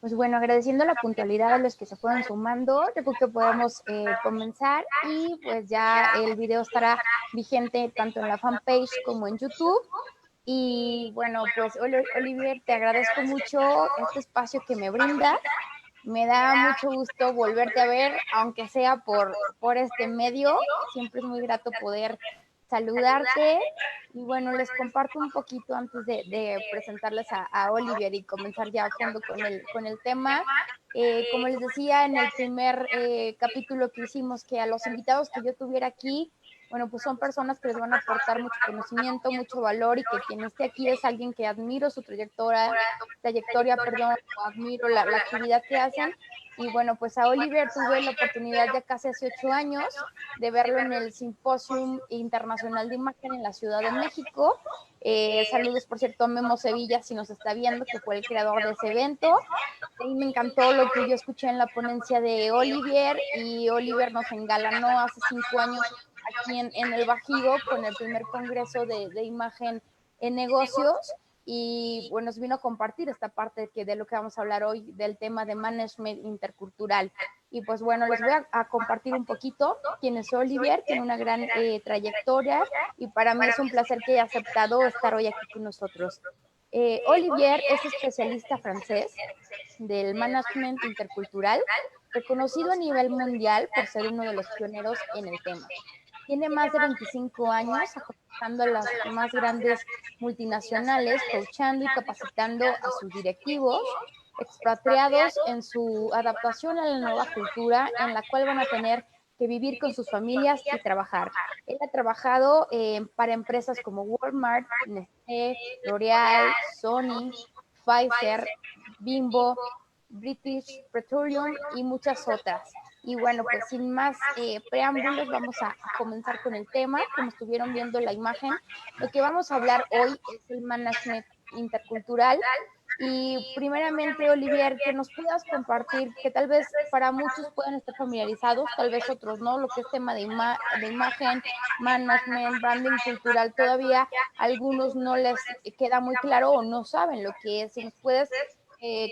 pues bueno, agradeciendo la puntualidad a los que se fueron sumando, yo creo que podemos comenzar y pues ya el video estará vigente tanto en la fanpage como en YouTube. Y bueno, pues Olivier, te agradezco mucho este espacio que me brindas. Me da mucho gusto volverte a ver, aunque sea por este medio. Siempre es muy grato poder saludarte. Y bueno, les comparto un poquito antes de presentarles a Olivier y comenzar ya a fondo con el tema. Como les decía en el primer capítulo que hicimos, que a los invitados que yo tuviera aquí, bueno, pues son personas que les van a aportar mucho conocimiento, mucho valor, y que quien esté aquí es alguien que admiro su trayectoria, perdón, o admiro la actividad que hacen. Y bueno, pues a Olivier tuve la oportunidad ya casi hace 8 años de verlo en el Simposium Internacional de Imagen en la Ciudad de México. Saludos, por cierto, a Memo Sevilla, si nos está viendo, que fue el creador de ese evento. Y me encantó lo que yo escuché en la ponencia de Olivier, y Olivier nos engalanó hace 5 años aquí en el Bajío con el primer congreso de imagen en negocios. Y bueno, nos vino a compartir esta parte de lo que vamos a hablar hoy, del tema de management intercultural. Y pues bueno, les voy a compartir un poquito quién es Olivier. Tiene una gran trayectoria, y para mí es un placer que haya aceptado estar hoy aquí con nosotros. Olivier es especialista francés del management intercultural, reconocido a nivel mundial por ser uno de los pioneros en el tema. Tiene más de 25 años ajustando a las más grandes multinacionales, coachando y capacitando a sus directivos, expatriados en su adaptación a la nueva cultura en la cual van a tener que vivir con sus familias y trabajar. Él ha trabajado para empresas como Walmart, Nestlé, L'Oreal, Sony, Pfizer, Bimbo, British Petroleum y muchas otras. Y bueno, pues sin más preámbulos, vamos a comenzar con el tema. Como estuvieron viendo la imagen, lo que vamos a hablar hoy es el management intercultural. Y primeramente, Olivier, que nos puedas compartir, que tal vez para muchos puedan estar familiarizados, tal vez otros no, lo que es tema de imagen, management, branding cultural, todavía a algunos no les queda muy claro o no saben lo que es. Si nos puedes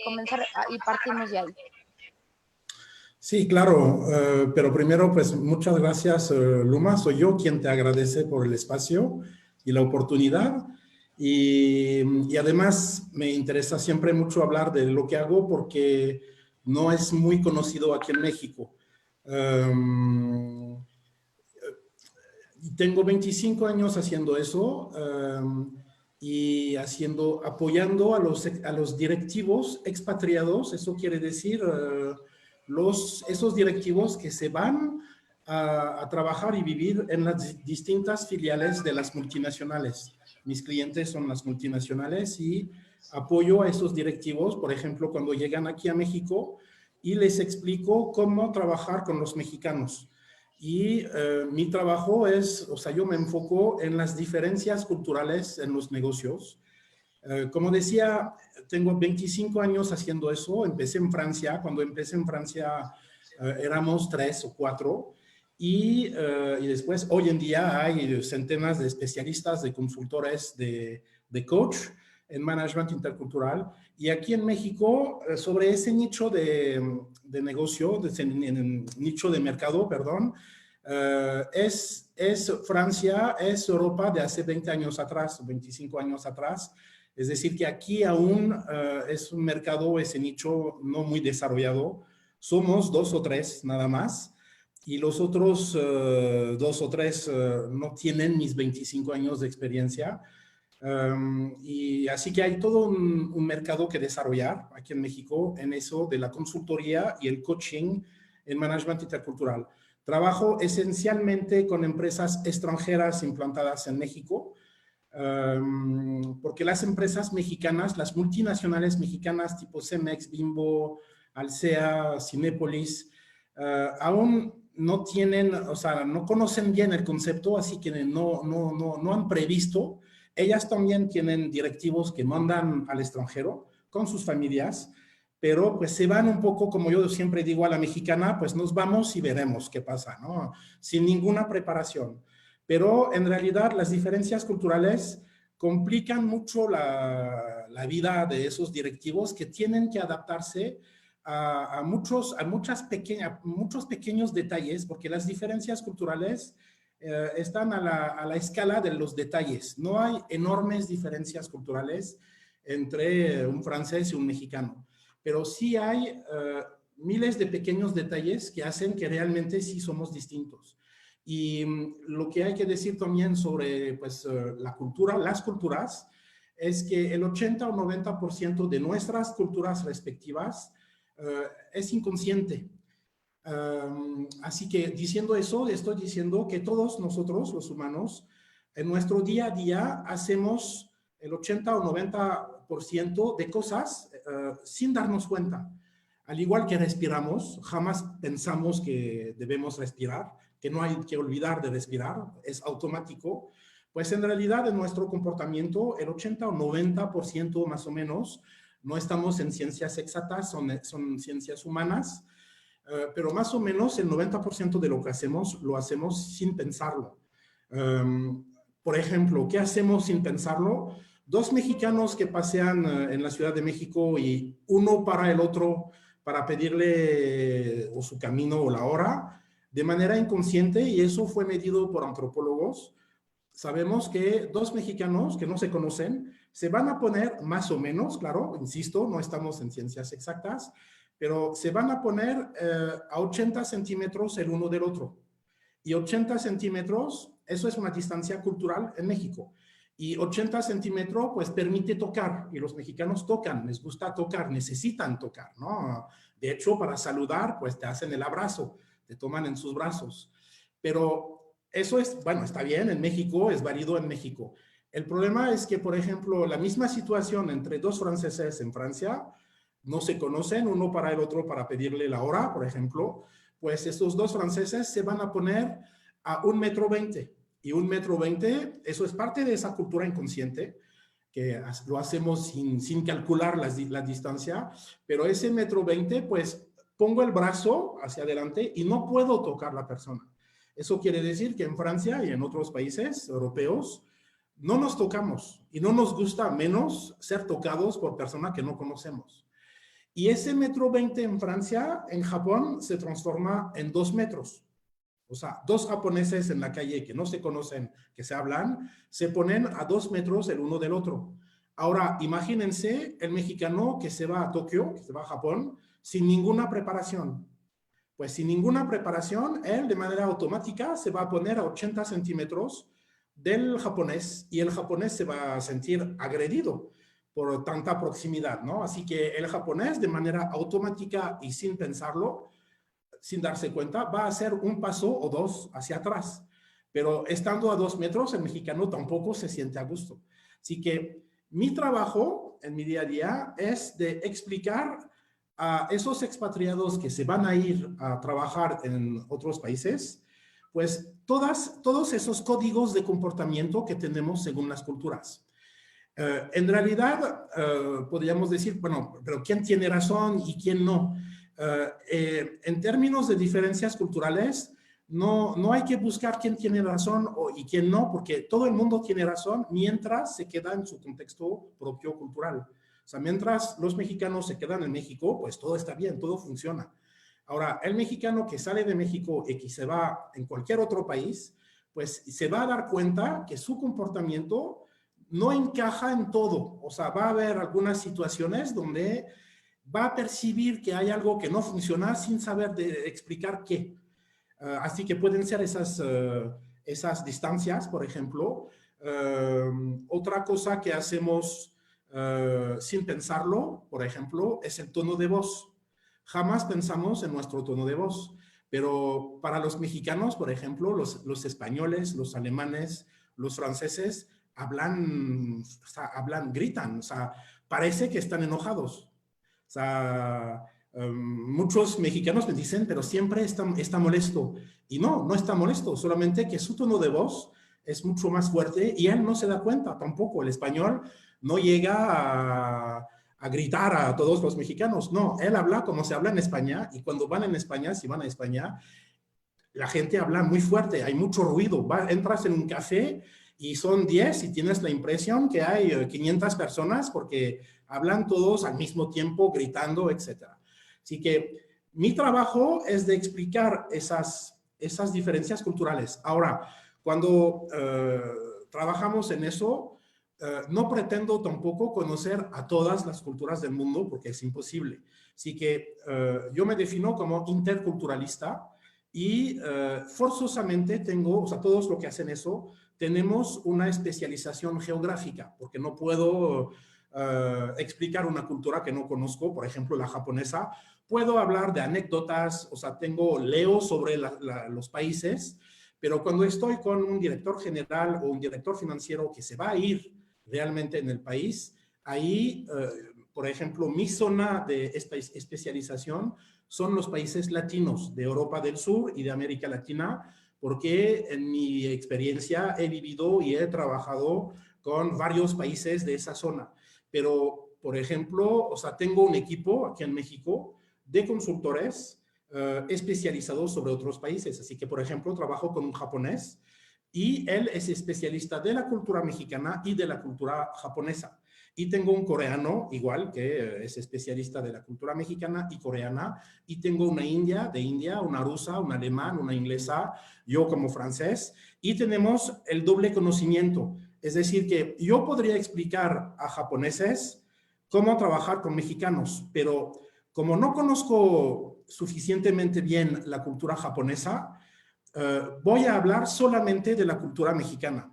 comenzar y partimos de ahí. Sí, claro, pero primero, pues muchas gracias, Luma. Soy yo quien te agradece por el espacio y la oportunidad. Y además me interesa siempre mucho hablar de lo que hago porque no es muy conocido aquí en México. Tengo 25 años haciendo eso y apoyando a los directivos expatriados. Eso quiere decir esos directivos que se van a trabajar y vivir en las distintas filiales de las multinacionales. Mis clientes son las multinacionales y apoyo a esos directivos, por ejemplo, cuando llegan aquí a México, y les explico cómo trabajar con los mexicanos. Y mi trabajo es, o sea, yo me enfoco en las diferencias culturales en los negocios. Como decía, tengo 25 años haciendo eso. Empecé en Francia. Cuando empecé en Francia éramos 3 o 4. Y después, hoy en día, hay centenas de especialistas, de consultores, de coach en management intercultural. Y aquí en México, sobre ese nicho de negocio, nicho de mercado, perdón, es Francia, es Europa de hace 20 años atrás, 25 años atrás. Es decir, que aquí aún es un mercado, ese nicho no muy desarrollado. Somos 2 o 3 nada más. Y los otros 2 o 3 no tienen mis 25 años de experiencia. Y así que hay todo un mercado que desarrollar aquí en México en eso de la consultoría y el coaching en management intercultural. Trabajo esencialmente con empresas extranjeras implantadas en México, porque las empresas mexicanas, las multinacionales mexicanas tipo Cemex, Bimbo, Alsea, Cinépolis, aún no tienen, o sea, no conocen bien el concepto, así que no han previsto. Ellas también tienen directivos que mandan al extranjero con sus familias, pero pues se van un poco, como yo siempre digo a la mexicana, pues nos vamos y veremos qué pasa, ¿no? Sin ninguna preparación. Pero en realidad las diferencias culturales complican mucho la vida de esos directivos que tienen que adaptarse a muchos pequeños detalles, porque las diferencias culturales están a la escala de los detalles. No hay enormes diferencias culturales entre un francés y un mexicano, pero sí hay miles de pequeños detalles que hacen que realmente sí somos distintos. Y lo que hay que decir también sobre pues, la cultura, las culturas, es que el 80 o 90% de nuestras culturas respectivas es inconsciente. Así que diciendo eso, estoy diciendo que todos nosotros, los humanos, en nuestro día a día hacemos el 80 o 90% de cosas sin darnos cuenta. Al igual que respiramos, jamás pensamos que debemos respirar, que no hay que olvidar de respirar, es automático, pues en realidad en nuestro comportamiento el 80 o 90% más o menos, no estamos en ciencias exactas, son ciencias humanas, pero más o menos el 90% de lo que hacemos, lo hacemos sin pensarlo. Por ejemplo, ¿qué hacemos sin pensarlo? Dos mexicanos que pasean en la Ciudad de México y uno para el otro para pedirle o su camino o la hora de manera inconsciente, y eso fue medido por antropólogos. Sabemos que dos mexicanos que no se conocen se van a poner más o menos, claro, insisto, no estamos en ciencias exactas, pero se van a poner a 80 centímetros el uno del otro. Y 80 centímetros, eso es una distancia cultural en México. Y 80 centímetros, pues permite tocar, y los mexicanos tocan, les gusta tocar, necesitan tocar, ¿no? De hecho, para saludar, pues te hacen el abrazo, te toman en sus brazos. Pero eso es, bueno, está bien, en México, es válido en México. El problema es que, por ejemplo, la misma situación entre dos franceses en Francia, no se conocen uno para el otro para pedirle la hora, por ejemplo, pues estos dos franceses se van a poner a 1,20 m. Y 1,20 m, eso es parte de esa cultura inconsciente, que lo hacemos sin calcular la distancia, pero ese 1,20 m, pues pongo el brazo hacia adelante y no puedo tocar a la persona. Eso quiere decir que en Francia y en otros países europeos no nos tocamos y no nos gusta menos ser tocados por personas que no conocemos. Y ese 1,20 m en Francia, en Japón, se transforma en 2 metros. O sea, dos japoneses en la calle que no se conocen, que se hablan, se ponen a 2 metros el uno del otro. Ahora, imagínense el mexicano que se va a Tokio, que se va a Japón, sin ninguna preparación. Pues sin ninguna preparación, él de manera automática se va a poner a 80 centímetros del japonés y el japonés se va a sentir agredido por tanta proximidad, ¿no? Así que el japonés de manera automática y sin pensarlo, sin darse cuenta, va a hacer un paso o dos hacia atrás. Pero estando a 2 metros, el mexicano tampoco se siente a gusto. Así que mi trabajo en mi día a día es de explicar a esos expatriados que se van a ir a trabajar en otros países, pues todos esos códigos de comportamiento que tenemos según las culturas. En realidad, podríamos decir, bueno, pero ¿quién tiene razón y quién no? En términos de diferencias culturales, no hay que buscar quién tiene razón y quién no, porque todo el mundo tiene razón mientras se queda en su contexto propio cultural. O sea, mientras los mexicanos se quedan en México, pues todo está bien, todo funciona. Ahora, el mexicano que sale de México y que se va en cualquier otro país, pues se va a dar cuenta que su comportamiento no encaja en todo. O sea, va a haber algunas situaciones donde va a percibir que hay algo que no funciona sin saber explicar qué. Así que pueden ser esas distancias, por ejemplo. Otra cosa que hacemos sin pensarlo, por ejemplo, es el tono de voz. Jamás pensamos en nuestro tono de voz, pero para los mexicanos, por ejemplo, los españoles, los alemanes, los franceses, gritan, o sea, parece que están enojados. O sea, muchos mexicanos me dicen, pero siempre está molesto. Y no está molesto, solamente que su tono de voz es mucho más fuerte y él no se da cuenta tampoco. El español no llega a gritar a todos los mexicanos. No, él habla como se habla en España, y cuando van en España, si van a España, la gente habla muy fuerte, hay mucho ruido. Entras en un café y son 10 y tienes la impresión que hay 500 personas porque hablan todos al mismo tiempo, gritando, etc. Así que mi trabajo es de explicar esas diferencias culturales. Ahora, cuando trabajamos en eso, no pretendo tampoco conocer a todas las culturas del mundo porque es imposible. Así que yo me defino como interculturalista y forzosamente tengo, o sea, todos los que hacen eso, tenemos una especialización geográfica, porque no puedo explicar una cultura que no conozco, por ejemplo, la japonesa. Puedo hablar de anécdotas, o sea, leo sobre los países, pero cuando estoy con un director general o un director financiero que se va a ir realmente en el país, ahí, por ejemplo, mi zona de especialización son los países latinos de Europa del Sur y de América Latina, porque en mi experiencia he vivido y he trabajado con varios países de esa zona. Pero, por ejemplo, o sea, tengo un equipo aquí en México de consultores especializados sobre otros países. Así que, por ejemplo, trabajo con un japonés y él es especialista de la cultura mexicana y de la cultura japonesa. Y tengo un coreano, igual, que es especialista de la cultura mexicana y coreana. Y tengo una india, de India, una rusa, un alemán, una inglesa, yo como francés. Y tenemos el doble conocimiento. Es decir, que yo podría explicar a japoneses cómo trabajar con mexicanos, pero como no conozco suficientemente bien la cultura japonesa, voy a hablar solamente de la cultura mexicana.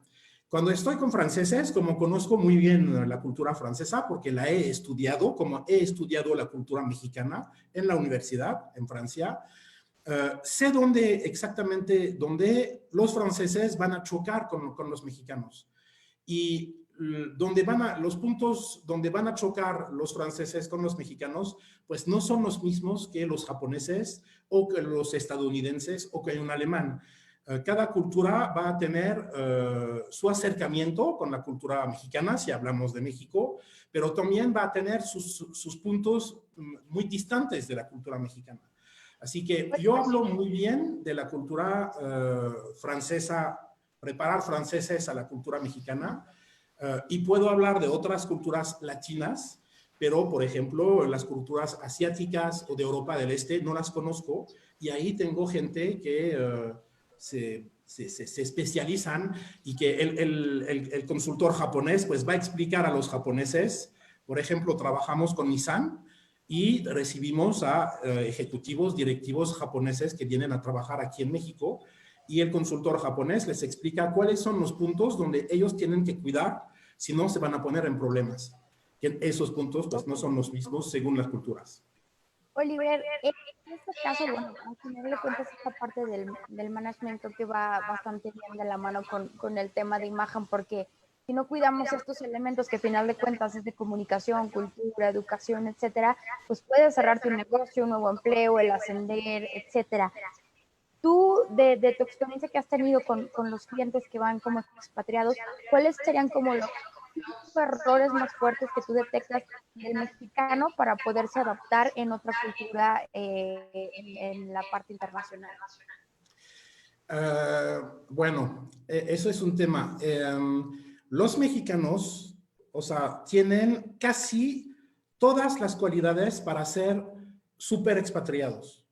Cuando estoy con franceses, como conozco muy bien la cultura francesa, porque la he estudiado, como he estudiado la cultura mexicana en la universidad, en Francia, sé exactamente dónde los franceses van a chocar con los mexicanos. Y los puntos donde van a chocar los franceses con los mexicanos, pues no son los mismos que los japoneses o que los estadounidenses o que un alemán. Cada cultura va a tener su acercamiento con la cultura mexicana, si hablamos de México, pero también va a tener sus puntos muy distantes de la cultura mexicana. Así que yo hablo muy bien de la cultura francesa, preparar franceses a la cultura mexicana, y puedo hablar de otras culturas latinas, pero, por ejemplo, las culturas asiáticas o de Europa del Este no las conozco, y ahí tengo gente que se especializan y que el consultor japonés pues va a explicar a los japoneses. Por ejemplo, trabajamos con Nissan y recibimos a ejecutivos, directivos japoneses que vienen a trabajar aquí en México, y el consultor japonés les explica cuáles son los puntos donde ellos tienen que cuidar, si no se van a poner en problemas. Que esos puntos pues no son los mismos según las culturas. Oliver, en este caso, bueno, al final de cuentas esta parte del management creo que va bastante bien de la mano con el tema de imagen, porque si no cuidamos estos elementos que al final de cuentas es de comunicación, cultura, educación, etcétera, pues puede cerrarte un negocio, un nuevo empleo, el ascender, etcétera. Tú, de tu experiencia que has tenido con los clientes que van como expatriados, ¿cuáles serían como los errores más fuertes que tú detectas del mexicano para poderse adaptar en otra cultura en la parte internacional? Bueno, eso es un tema. Los mexicanos, o sea, tienen casi todas las cualidades para ser súper expatriados.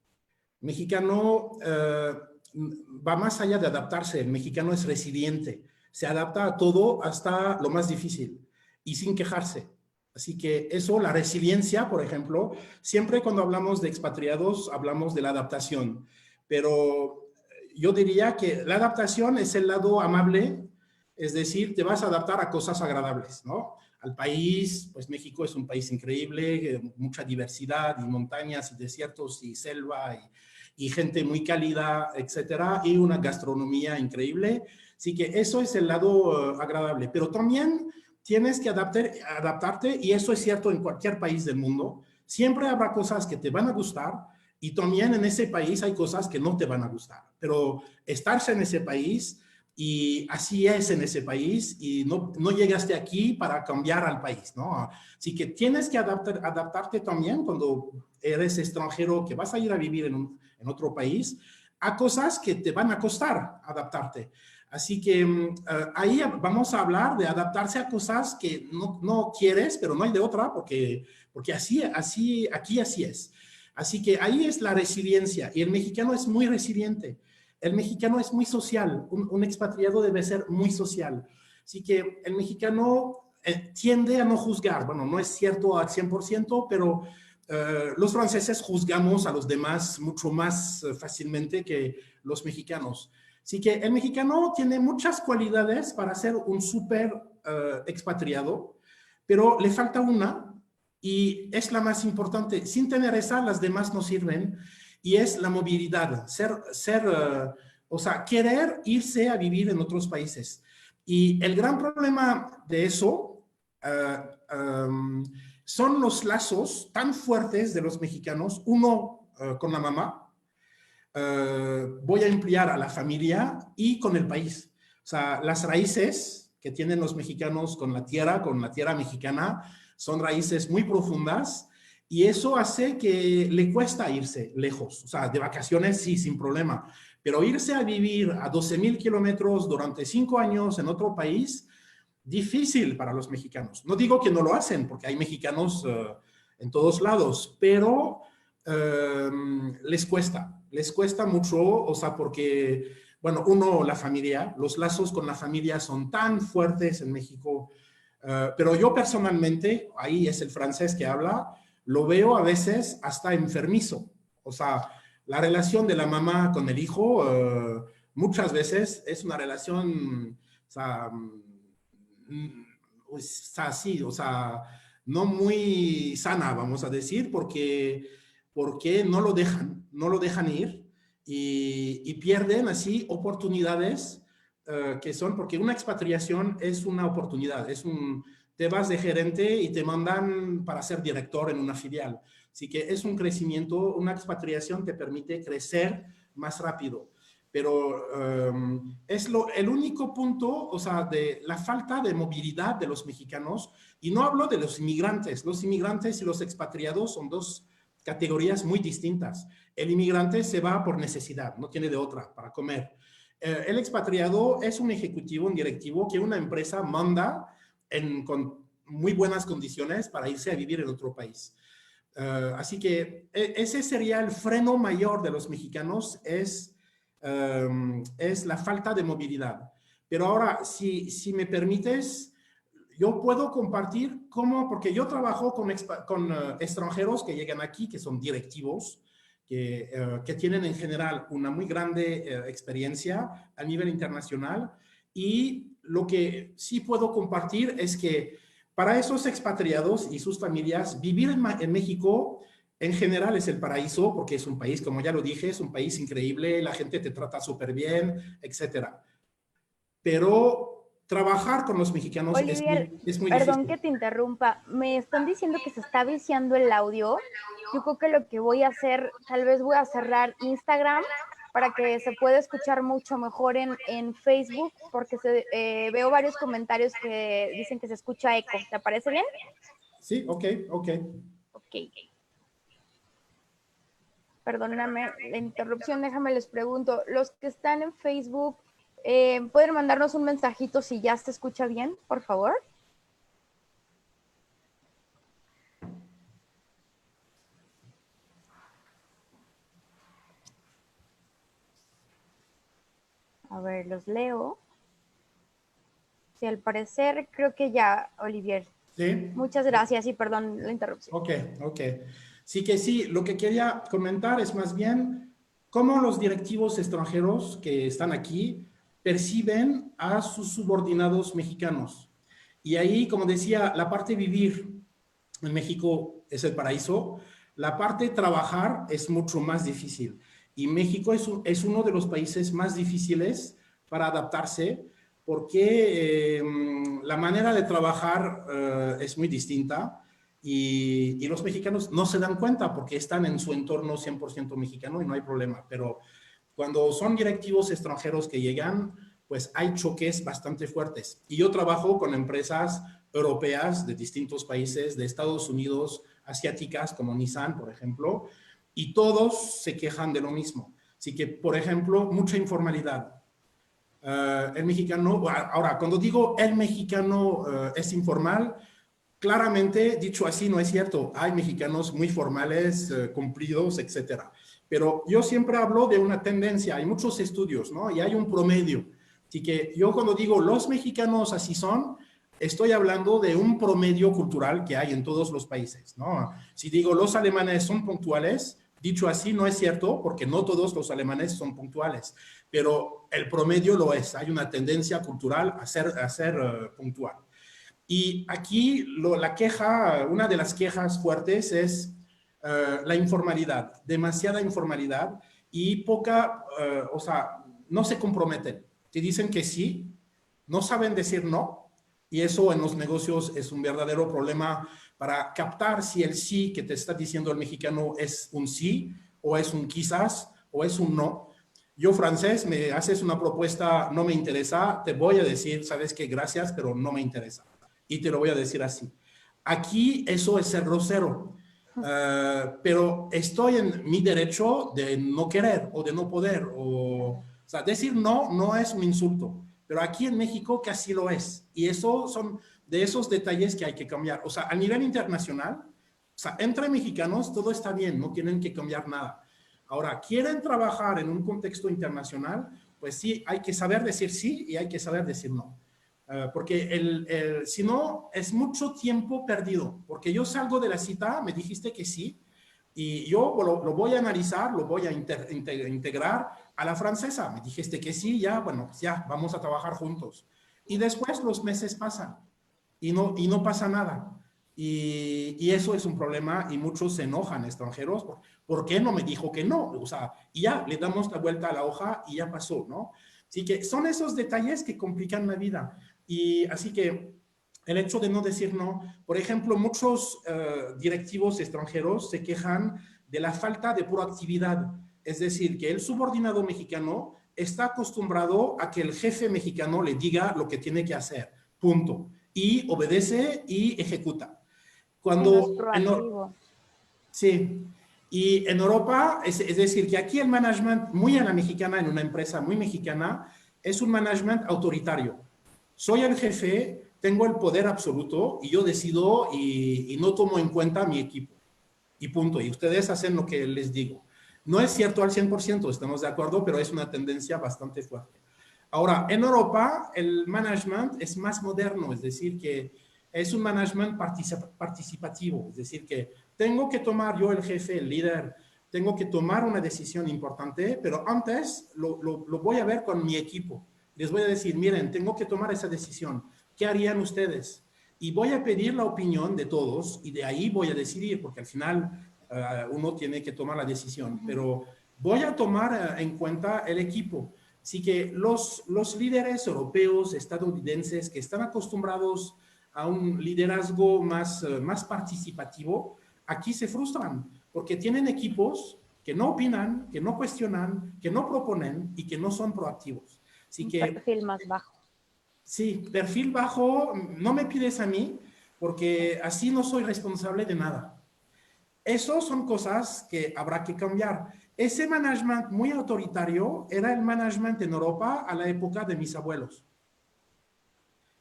Mexicano va más allá de adaptarse. El mexicano es resiliente. Se adapta a todo hasta lo más difícil y sin quejarse. Así que eso, la resiliencia, por ejemplo, siempre cuando hablamos de expatriados hablamos de la adaptación, pero yo diría que la adaptación es el lado amable, es decir, te vas a adaptar a cosas agradables, ¿no? Al país, pues México es un país increíble, mucha diversidad, y montañas, y desiertos, y selva, y gente muy cálida, etcétera, y una gastronomía increíble. Así que eso es el lado agradable, pero también tienes que adaptarte, y eso es cierto en cualquier país del mundo. Siempre habrá cosas que te van a gustar, y también en ese país hay cosas que no te van a gustar, pero estarse en ese país, y así es en ese país, y no llegaste aquí para cambiar al país, ¿no? Así que tienes que adaptarte también cuando eres extranjero, que vas a ir a vivir en otro país, a cosas que te van a costar adaptarte. Así que ahí vamos a hablar de adaptarse a cosas que no quieres, pero no hay de otra, porque aquí así es. Así que ahí es la resiliencia, y el mexicano es muy resiliente. El mexicano es muy social, un expatriado debe ser muy social. Así que el mexicano tiende a no juzgar. Bueno, no es cierto al 100%, pero los franceses juzgamos a los demás mucho más fácilmente que los mexicanos. Así que el mexicano tiene muchas cualidades para ser un súper expatriado, pero le falta una, y es la más importante. Sin tener esa, las demás no sirven, y es la movilidad, o sea, querer irse a vivir en otros países. Y el gran problema de eso son los lazos tan fuertes de los mexicanos, uno con la mamá, voy a emplear a la familia y con el país. O sea, las raíces que tienen los mexicanos con la tierra mexicana, son raíces muy profundas, y eso hace que le cuesta irse lejos. O sea, de vacaciones sí, sin problema, pero irse a vivir a 12,000 kilómetros durante 5 años en otro país, difícil para los mexicanos. No digo que no lo hacen, porque hay mexicanos en todos lados, pero les cuesta mucho, o sea, porque, bueno, uno, la familia, los lazos con la familia son tan fuertes en México, pero yo personalmente, ahí es el francés que habla, lo veo a veces hasta enfermizo. O sea, la relación de la mamá con el hijo, muchas veces es una relación, o sea, pues, así, o sea, no muy sana, vamos a decir, porque no lo dejan ir, y pierden así oportunidades que son, porque una expatriación es una oportunidad, te vas de gerente y te mandan para ser director en una filial. Así que es un crecimiento, una expatriación te permite crecer más rápido. Pero es el único punto, o sea, de la falta de movilidad de los mexicanos, y no hablo de los inmigrantes. Los inmigrantes y los expatriados son dos categorías muy distintas. El inmigrante se va por necesidad, no tiene de otra para comer. El expatriado es un ejecutivo, un directivo que una empresa manda con muy buenas condiciones para irse a vivir en otro país. Así que ese sería el freno mayor de los mexicanos, es la falta de movilidad. Pero ahora, si me permites, yo puedo compartir cómo, porque yo trabajo con extranjeros que llegan aquí, que son directivos, que tienen en general una muy grande experiencia a nivel internacional, y lo que sí puedo compartir es que para esos expatriados y sus familias, vivir en México en general es el paraíso, porque es un país, como ya lo dije, es un país increíble, la gente te trata súper bien, etcétera. Pero trabajar con los mexicanos Olivier, es muy perdón difícil. que te interrumpa. Me están diciendo que se está viciando el audio. Yo creo que lo que voy a hacer, tal vez voy a cerrar Instagram para que se pueda escuchar mucho mejor en Facebook, porque veo varios comentarios que dicen que se escucha eco. ¿Te parece bien? Sí, ok, ok. Ok. Perdóname la interrupción, déjame les pregunto. Los que están en Facebook, ¿pueden mandarnos un mensajito si ya se escucha bien, por favor? A ver, los leo. Sí, al parecer creo que ya, Olivier. Sí. Muchas gracias y perdón la interrupción. Ok, ok. Sí que sí, lo que quería comentar es más bien cómo los directivos extranjeros que están aquí perciben a sus subordinados mexicanos. Y ahí, como decía, la parte vivir en México es el paraíso, la parte trabajar es mucho más difícil. Y México es uno de los países más difíciles para adaptarse, porque la manera de trabajar es muy distinta, y los mexicanos no se dan cuenta porque están en su entorno 100% mexicano y no hay problema. Pero cuando son directivos extranjeros que llegan, pues hay choques bastante fuertes. Y yo trabajo con empresas europeas de distintos países, de Estados Unidos, asiáticas, como Nissan, por ejemplo, y todos se quejan de lo mismo. Así que, por ejemplo, mucha informalidad. El mexicano, ahora, cuando digo el mexicano es informal, claramente, dicho así, no es cierto. Hay mexicanos muy formales, cumplidos, etcétera. Pero yo siempre hablo de una tendencia. Hay muchos estudios, ¿no? Y hay un promedio. Así que yo cuando digo los mexicanos así son, estoy hablando de un promedio cultural que hay en todos los países, ¿no? Si digo los alemanes son puntuales, dicho así, no es cierto, porque no todos los alemanes son puntuales, pero el promedio lo es. Hay una tendencia cultural a ser puntual. Y aquí la queja, una de las quejas fuertes es la informalidad, demasiada informalidad y poca, o sea, no se comprometen. Te dicen que sí, no saben decir no, y eso en los negocios es un verdadero problema para captar si el sí que te está diciendo el mexicano es un sí, o es un quizás, o es un no. Yo, francés, me haces una propuesta, no me interesa, te voy a decir, sabes qué, gracias, pero no me interesa. Y te lo voy a decir así. Aquí eso es ser grosero, pero estoy en mi derecho de no querer o de no poder. O sea, decir no no es un insulto, pero aquí en México casi lo es. Y eso son de esos detalles que hay que cambiar. O sea, a nivel internacional, o sea, entre mexicanos todo está bien, no tienen que cambiar nada. Ahora, quieren trabajar en un contexto internacional, pues sí, hay que saber decir sí y hay que saber decir no. Porque si no, es mucho tiempo perdido. Porque yo salgo de la cita, me dijiste que sí, y yo lo voy a analizar, lo voy a integrar a la francesa. Me dijiste que sí, ya, bueno, pues ya, vamos a trabajar juntos. Y después los meses pasan y no pasa nada. Y eso es un problema y muchos se enojan extranjeros. ¿Por qué no me dijo que no? O sea, y ya le damos la vuelta a la hoja y ya pasó, ¿no? Así que son esos detalles que complican la vida. Y así que el hecho de no decir no, por ejemplo, muchos directivos extranjeros se quejan de la falta de proactividad. Es decir, que el subordinado mexicano está acostumbrado a que el jefe mexicano le diga lo que tiene que hacer, punto. Y obedece y ejecuta. Sí, no es Cuando proactivo. sí, y en Europa, es decir, que aquí el management muy a la mexicana, en una empresa muy mexicana, es un management autoritario. Soy el jefe, tengo el poder absoluto y yo decido y no tomo en cuenta a mi equipo. Y punto. Y ustedes hacen lo que les digo. No es cierto al 100%, estamos de acuerdo, pero es una tendencia bastante fuerte. Ahora, en Europa, el management es más moderno, es decir, que es un management participativo, es decir, que tengo que tomar yo, el jefe, el líder, tengo que tomar una decisión importante, pero antes lo voy a ver con mi equipo. Les voy a decir, miren, tengo que tomar esa decisión. ¿Qué harían ustedes? Y voy a pedir la opinión de todos y de ahí voy a decidir, porque al final uno tiene que tomar la decisión, pero voy a tomar en cuenta el equipo. Así que los líderes europeos, estadounidenses, que están acostumbrados a un liderazgo más participativo, aquí se frustran porque tienen equipos que no opinan, que no cuestionan, que no proponen y que no son proactivos. Así Un que perfil más bajo. sí, perfil bajo, no me pides a mí porque así no soy responsable de nada. Esas son cosas que habrá que cambiar. Ese management muy autoritario era el management en Europa a la época de mis abuelos.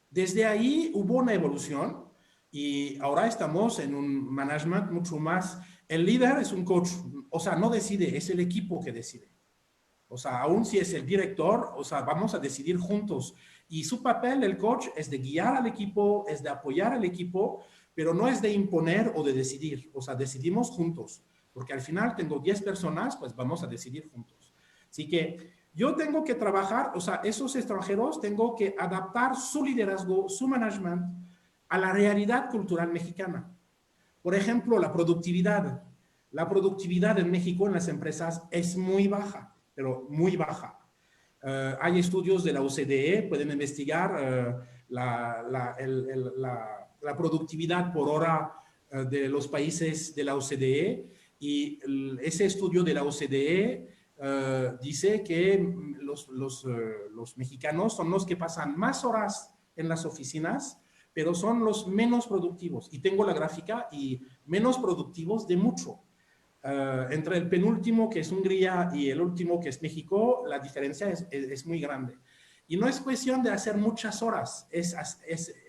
Desde ahí hubo una evolución y ahora estamos en un management mucho más. El líder es un coach, o sea, no decide, es el equipo que decide. O sea, aún si es el director, o sea, vamos a decidir juntos. Y su papel, el coach, es de guiar al equipo, es de apoyar al equipo, pero no es de imponer o de decidir. O sea, decidimos juntos. Porque al final tengo 10 personas, pues vamos a decidir juntos. Así que yo tengo que trabajar, o sea, esos extranjeros tengo que adaptar su liderazgo, su management a la realidad cultural mexicana. Por ejemplo, la productividad. La productividad en México en las empresas es muy baja, pero muy baja. Hay estudios de la OCDE, pueden investigar la productividad por hora de los países de la OCDE y ese estudio de la OCDE dice que los mexicanos son los que pasan más horas en las oficinas, pero son los menos productivos. Y tengo la gráfica y menos productivos de mucho. Entre el penúltimo, que es Hungría, y el último, que es México, la diferencia es muy grande. Y no es cuestión de hacer muchas horas,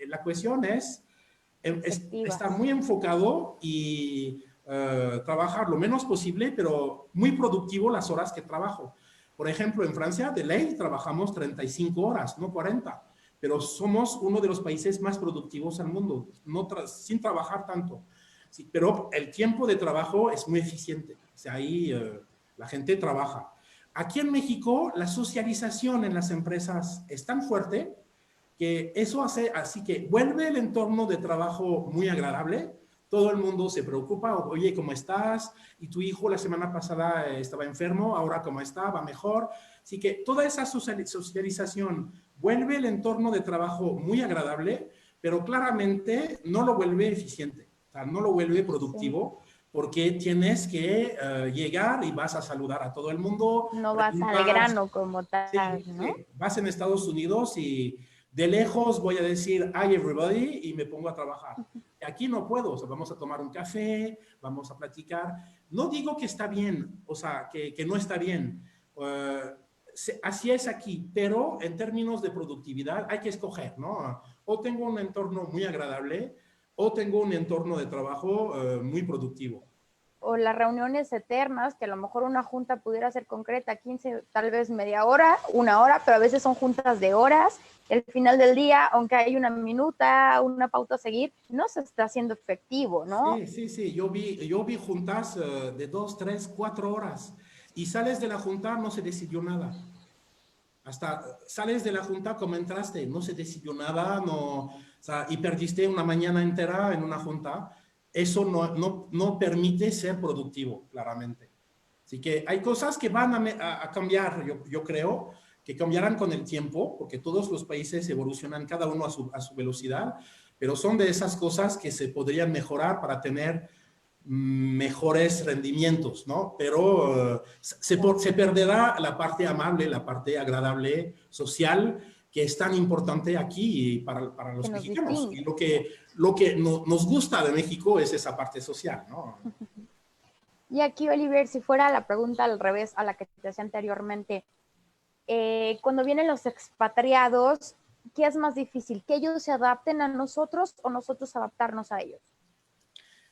la cuestión es estar muy enfocado y trabajar lo menos posible, pero muy productivo las horas que trabajo. Por ejemplo, en Francia, de ley, trabajamos 35 horas, no 40, pero somos uno de los países más productivos del mundo, sin trabajar tanto. Sí, pero el tiempo de trabajo es muy eficiente, o sea, ahí la gente trabaja. Aquí en México, la socialización en las empresas es tan fuerte que eso hace así que vuelve el entorno de trabajo muy agradable. Todo el mundo se preocupa, oye, ¿cómo estás? Y tu hijo la semana pasada estaba enfermo, ahora ¿cómo está? ¿Va mejor? Así que toda esa socialización vuelve el entorno de trabajo muy agradable, pero claramente no lo vuelve eficiente, o sea, no lo vuelve productivo. Sí. Porque tienes que llegar y vas a saludar a todo el mundo. No vas al grano como tal, sí, ¿no? Sí. Vas en Estados Unidos y de lejos voy a decir, hi everybody, y me pongo a trabajar. Aquí no puedo, o sea, vamos a tomar un café, vamos a platicar. No digo que está bien, o sea, que no está bien. Así es aquí, pero en términos de productividad hay que escoger, ¿no? O tengo un entorno muy agradable, o tengo un entorno de trabajo muy productivo. O las reuniones eternas, que a lo mejor una junta pudiera ser concreta, 15, tal vez media hora, una hora, pero a veces son juntas de horas. El final del día, aunque hay una minuta, una pauta a seguir, no se está haciendo efectivo, ¿no? Sí. Yo vi juntas de 2, 3, 4 horas y sales de la junta, no se decidió nada. Hasta sales de la junta como entraste, no se decidió nada, no, o sea, y perdiste una mañana entera en una junta. Eso no permite ser productivo, claramente. Así que hay cosas que van a cambiar, yo creo, que cambiarán con el tiempo, porque todos los países evolucionan cada uno a su velocidad, pero son de esas cosas que se podrían mejorar para tener mejores rendimientos, ¿no? Pero se perderá la parte amable, la parte agradable, social, que es tan importante aquí para los mexicanos. Y lo que nos gusta de México es esa parte social, ¿no? Y aquí, Oliver, si fuera la pregunta al revés a la que te hacía anteriormente, cuando vienen los expatriados, ¿qué es más difícil? ¿Que ellos se adapten a nosotros o nosotros adaptarnos a ellos?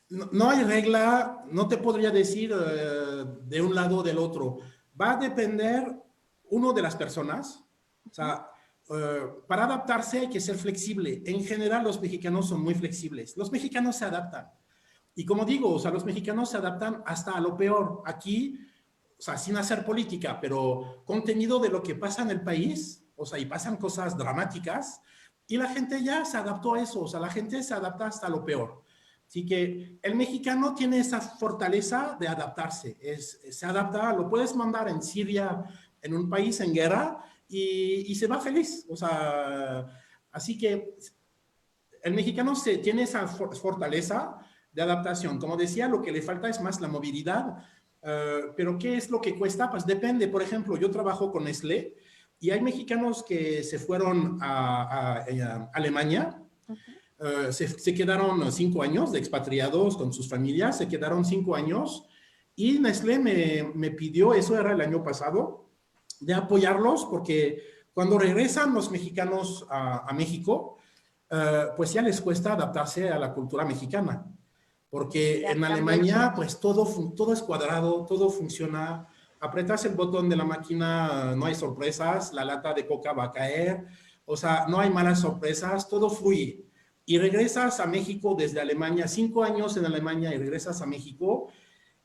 No hay regla, no te podría decir de un lado o del otro. Va a depender, uno, de las personas. O sea, para adaptarse hay que ser flexible. En general, los mexicanos son muy flexibles. Los mexicanos se adaptan. Y como digo, o sea, los mexicanos se adaptan hasta a lo peor. Aquí, o sea, sin hacer política, pero contenido de lo que pasa en el país, o sea, y pasan cosas dramáticas, y la gente ya se adaptó a eso. O sea, la gente se adapta hasta lo peor. Así que el mexicano tiene esa fortaleza de adaptarse. Se adapta, lo puedes mandar en Siria, en un país en guerra, y se va feliz. O sea, así que el mexicano tiene esa fortaleza de adaptación. Como decía, lo que le falta es más la movilidad. Pero ¿qué es lo que cuesta? Pues depende. Por ejemplo, yo trabajo con Nestlé y hay mexicanos que se fueron a Alemania. Se quedaron 5 años de expatriados con sus familias, se quedaron 5 años y Nestlé me pidió, eso era el año pasado, de apoyarlos porque cuando regresan los mexicanos a México, pues ya les cuesta adaptarse a la cultura mexicana. Porque en Alemania, pues todo es cuadrado, todo funciona. Apretas el botón de la máquina, no hay sorpresas, la lata de coca va a caer, o sea, no hay malas sorpresas, todo fluye. Y regresas a México desde Alemania, 5 años en Alemania y regresas a México.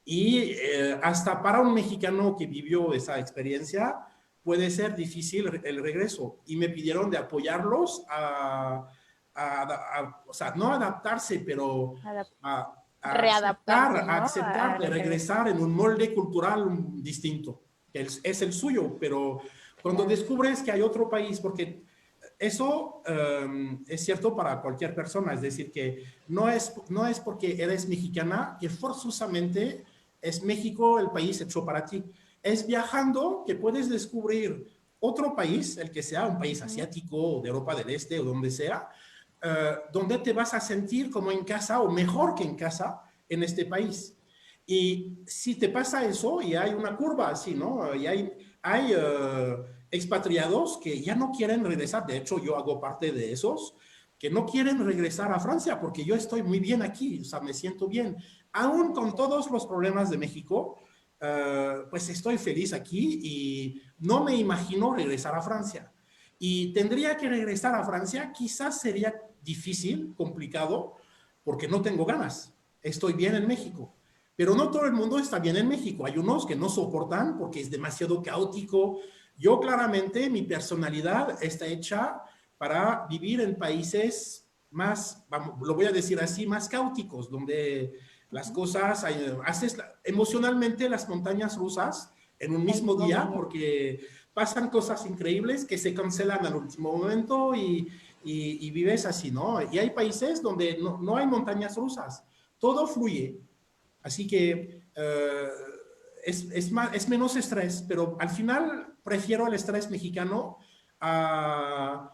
Y hasta para un mexicano que vivió esa experiencia, puede ser difícil el regreso. Y me pidieron de apoyarlos o sea, no adaptarse, pero readaptarse, ¿no? aceptar de regresar en un molde cultural distinto, que es el suyo, pero cuando descubres que hay otro país, porque eso es cierto para cualquier persona, es decir, que no es porque eres mexicana que forzosamente es México el país hecho para ti. Es viajando que puedes descubrir otro país, el que sea un país asiático, de Europa del Este o donde sea, donde te vas a sentir como en casa o mejor que en casa en este país. Y si te pasa eso, y hay una curva así, ¿no? Y hay expatriados que ya no quieren regresar. De hecho, yo hago parte de esos que no quieren regresar a Francia porque yo estoy muy bien aquí, o sea, me siento bien. Aún con todos los problemas de México, pues estoy feliz aquí y no me imagino regresar a Francia. Y tendría que regresar a Francia, quizás sería difícil, complicado, porque no tengo ganas. Estoy bien en México. Pero no todo el mundo está bien en México. Hay unos que no soportan porque es demasiado caótico. Yo claramente, mi personalidad está hecha para vivir en países más, vamos, lo voy a decir así, más caóticos, donde las cosas, haces emocionalmente las montañas rusas en un mismo día, porque pasan cosas increíbles que se cancelan al último momento y vives así, ¿no? Y hay países donde no hay montañas rusas, todo fluye. Así que es menos estrés, pero al final prefiero el estrés mexicano al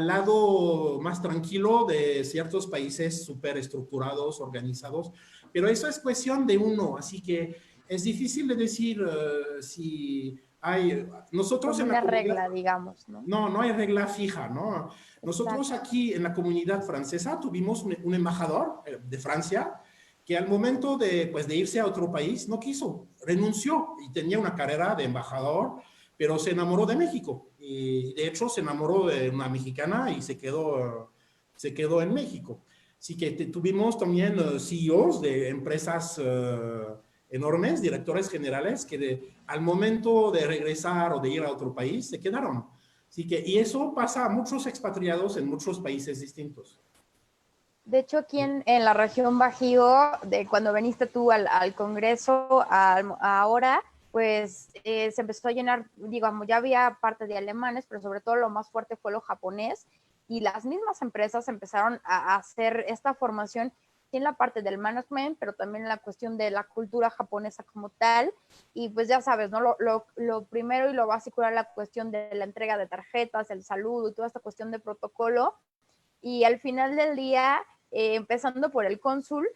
lado más tranquilo de ciertos países súper estructurados, organizados. Pero eso es cuestión de uno, así que es difícil de decir si hay... Nosotros Como en la una comunidad... regla, digamos, ¿no? No, no hay regla fija, ¿no? Nosotros Exacto. aquí en la comunidad francesa tuvimos un embajador de Francia que al momento de, pues, de irse a otro país no quiso, renunció y tenía una carrera de embajador, pero se enamoró de México y de hecho se enamoró de una mexicana y se quedó en México. Así que tuvimos también CEOs de empresas enormes, directores generales, que al momento de regresar o de ir a otro país se quedaron. Así que, y eso pasa a muchos expatriados en muchos países distintos. De hecho, aquí en la región Bajío, de cuando viniste tú al Congreso, ahora, pues se empezó a llenar, digamos, ya había parte de alemanes, pero sobre todo lo más fuerte fue lo japonés, y las mismas empresas empezaron a hacer esta formación en la parte del management, pero también en la cuestión de la cultura japonesa como tal, y pues ya sabes, ¿no? Lo primero y lo básico era la cuestión de la entrega de tarjetas, el saludo y toda esta cuestión de protocolo, y al final del día, empezando por el cónsul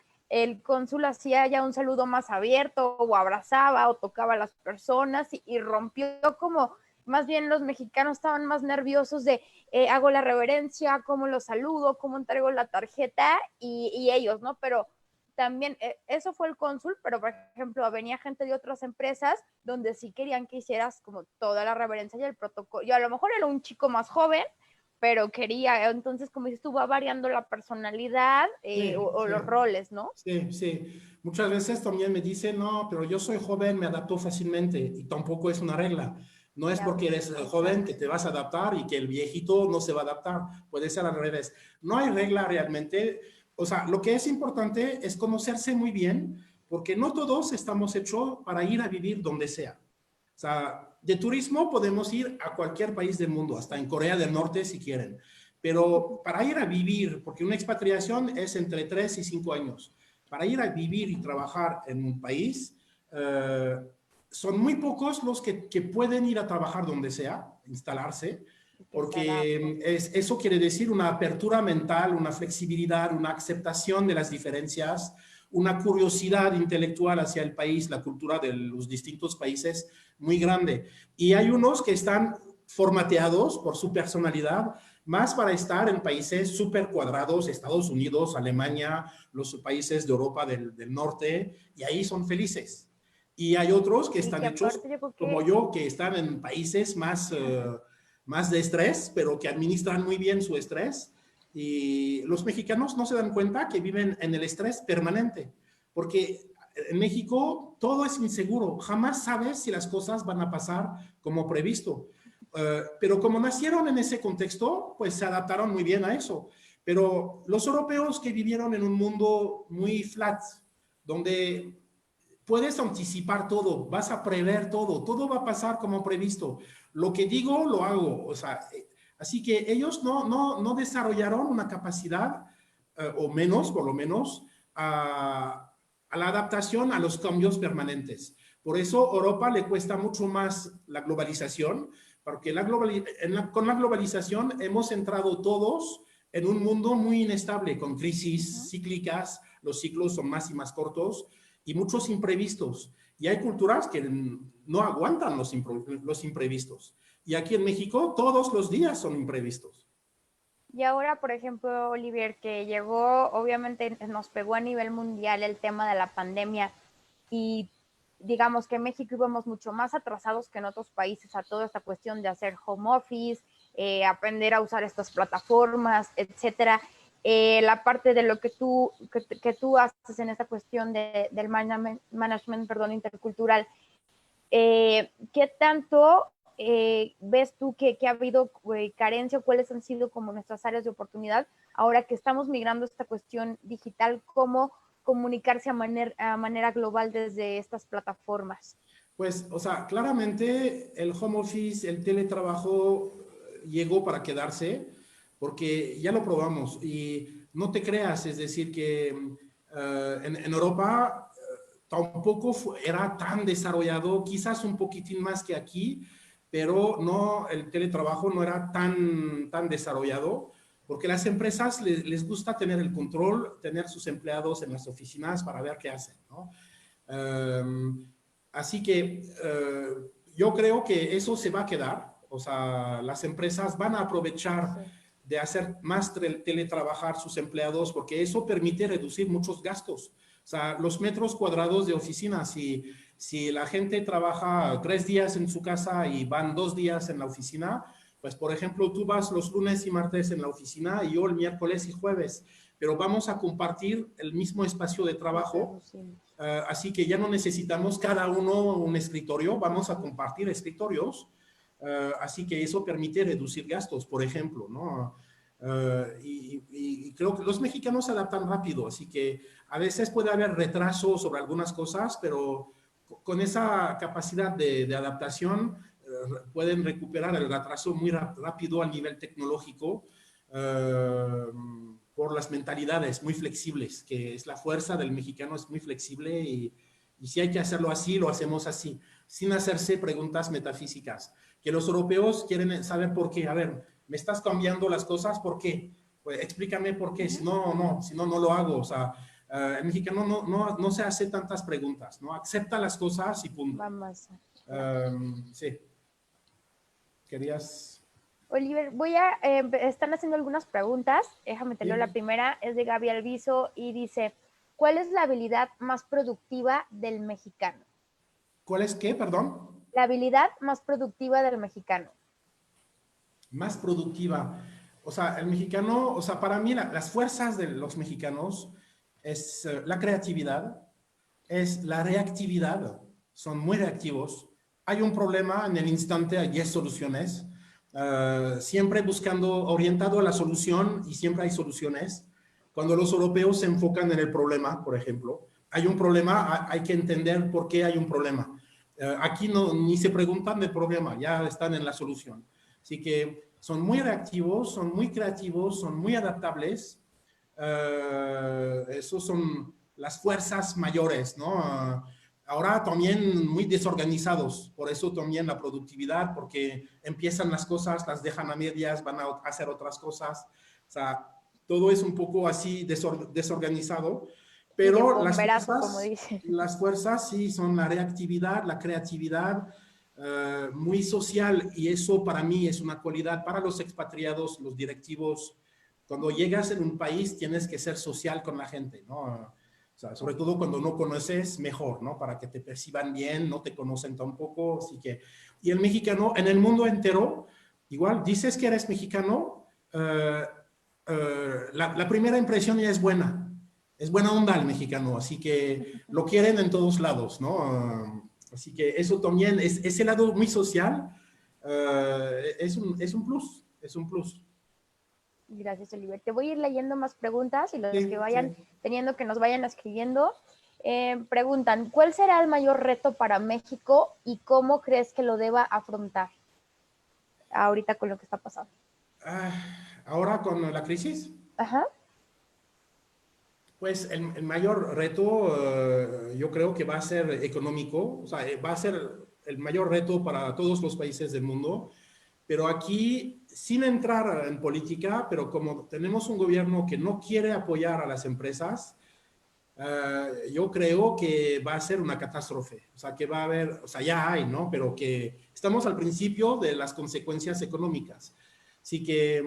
hacía ya un saludo más abierto o abrazaba o tocaba a las personas y rompió como, más bien los mexicanos estaban más nerviosos de hago la reverencia, cómo los saludo, cómo entrego la tarjeta y ellos, ¿no? Pero también eso fue el cónsul, pero por ejemplo venía gente de otras empresas donde sí querían que hicieras como toda la reverencia y el protocolo. Yo a lo mejor era un chico más joven, pero quería, entonces como dices tú, va variando la personalidad o Sí, los roles, ¿no? sí, sí. Muchas veces también me dicen, no, pero yo soy joven, me adapto fácilmente y tampoco es una regla. No es Ya porque ves, eres joven exacto. que te vas a adaptar y que el viejito no se va a adaptar. Puede ser al revés. No hay regla realmente. O sea, lo que es importante es conocerse muy bien porque no todos estamos hechos para ir a vivir donde sea. O sea, de turismo podemos ir a cualquier país del mundo, hasta en Corea del Norte si quieren. Pero para ir a vivir, porque una expatriación es entre 3 y 5 años, para ir a vivir y trabajar en un país, eh, son muy pocos los que pueden ir a trabajar donde sea, instalarse, Que se porque adapten. eso quiere decir una apertura mental, una flexibilidad, una aceptación de las diferencias, una curiosidad intelectual hacia el país, la cultura de los distintos países muy grande. Y hay unos que están formateados por su personalidad más para estar en países súper cuadrados, Estados Unidos, Alemania, los países de Europa del norte, y ahí son felices. Y hay otros que Y están que hechos aparte yo creo como que, yo, que están en países más de estrés, pero que administran muy bien su estrés. Y los mexicanos no se dan cuenta que viven en el estrés permanente, porque en México todo es inseguro, jamás sabes si las cosas van a pasar como previsto. Pero como nacieron en ese contexto, pues se adaptaron muy bien a eso. Pero los europeos que vivieron en un mundo muy flat, donde puedes anticipar todo, vas a prever todo, todo va a pasar como previsto. Lo que digo, lo hago. O sea, así que ellos no desarrollaron una capacidad, o menos, por lo menos, a la adaptación a los cambios permanentes. Por eso a Europa le cuesta mucho más la globalización, porque con la globalización hemos entrado todos en un mundo muy inestable, con crisis cíclicas, los ciclos son más y más cortos y muchos imprevistos. Y hay culturas que no aguantan los imprevistos. Y aquí en México todos los días son imprevistos. Y ahora, por ejemplo, Olivier, que llegó, obviamente nos pegó a nivel mundial el tema de la pandemia y digamos que en México íbamos mucho más atrasados que en otros países a toda esta cuestión de hacer home office, aprender a usar estas plataformas, etcétera. La parte de lo que tú haces en esta cuestión del management, perdón, intercultural, ¿qué tanto ves tú que ha habido carencia o cuáles han sido como nuestras áreas de oportunidad ahora que estamos migrando a esta cuestión digital? ¿Cómo comunicarse a manera global desde estas plataformas? Pues, o sea, claramente el home office, el teletrabajo llegó para quedarse porque ya lo probamos y no te creas, es decir, que en Europa tampoco era tan desarrollado, quizás un poquitín más que aquí, pero no, el teletrabajo no era tan desarrollado porque las empresas les gusta tener el control, tener sus empleados en las oficinas para ver qué hacen, ¿no? Así que yo creo que eso se va a quedar, o sea, las empresas van a aprovechar de hacer más teletrabajar sus empleados porque eso permite reducir muchos gastos. O sea, los metros cuadrados de oficina, si la gente trabaja 3 días en su casa y van 2 días en la oficina, pues por ejemplo, tú vas los lunes y martes en la oficina y yo el miércoles y jueves, pero vamos a compartir el mismo espacio de trabajo. Así que ya no necesitamos cada uno un escritorio, vamos a compartir escritorios. Así que eso permite reducir gastos, por ejemplo, ¿no? Y creo que los mexicanos se adaptan rápido, así que a veces puede haber retraso sobre algunas cosas, pero con esa capacidad de adaptación pueden recuperar el retraso muy rápido a nivel tecnológico. Por las mentalidades muy flexibles, que es la fuerza del mexicano, es muy flexible y si hay que hacerlo así, lo hacemos así, sin hacerse preguntas metafísicas. Que los europeos quieren saber por qué. A ver, ¿me estás cambiando las cosas? ¿Por qué? Pues explícame por qué, si no, no lo hago. O sea, el mexicano no se hace tantas preguntas, ¿no? Acepta las cosas y punto. Vamos. Sí. ¿Querías...? Oliver, están haciendo algunas preguntas, déjame te leo. La primera es de Gaby Alviso y dice, ¿cuál es la habilidad más productiva del mexicano? ¿Cuál es qué, perdón? La habilidad más productiva del mexicano. Más productiva. O sea, el mexicano, o sea, para mí las fuerzas de los mexicanos es la creatividad, es la reactividad, son muy reactivos. Hay un problema en el instante, hay 10 soluciones. Siempre buscando, orientado a la solución y siempre hay soluciones. Cuando los europeos se enfocan en el problema, por ejemplo, hay un problema, hay que entender por qué hay un problema. Aquí ni se preguntan del problema, ya están en la solución. Así que son muy reactivos, son muy creativos, son muy adaptables. Esos son las fuerzas mayores, ¿no? Ahora también muy desorganizados, por eso también la productividad, porque empiezan las cosas, las dejan a medias, van a hacer otras cosas, o sea, todo es un poco así desorganizado, pero las fuerzas sí son la reactividad, la creatividad, muy social, y eso para mí es una cualidad para los expatriados, los directivos. Cuando llegas en un país tienes que ser social con la gente, ¿no? O sea, sobre todo cuando no conoces, mejor, ¿no? Para que te perciban bien, no te conocen tampoco, así que... Y el mexicano, en el mundo entero, igual, dices que eres mexicano, la primera impresión ya es buena onda el mexicano, así que lo quieren en todos lados, ¿no? Así que eso también, ese lado muy social, es un plus, es un plus. Gracias, Oliver. Te voy a ir leyendo más preguntas y los que vayan teniendo que nos vayan escribiendo. Preguntan, ¿cuál será el mayor reto para México y cómo crees que lo deba afrontar ahorita con lo que está pasando? Ahora con la crisis. Ajá. Pues el mayor reto yo creo que va a ser económico, o sea, va a ser el mayor reto para todos los países del mundo. Pero aquí, sin entrar en política, pero como tenemos un gobierno que no quiere apoyar a las empresas, yo creo que va a ser una catástrofe. O sea, que va a haber, o sea, ya hay, ¿no? Pero que estamos al principio de las consecuencias económicas. Así que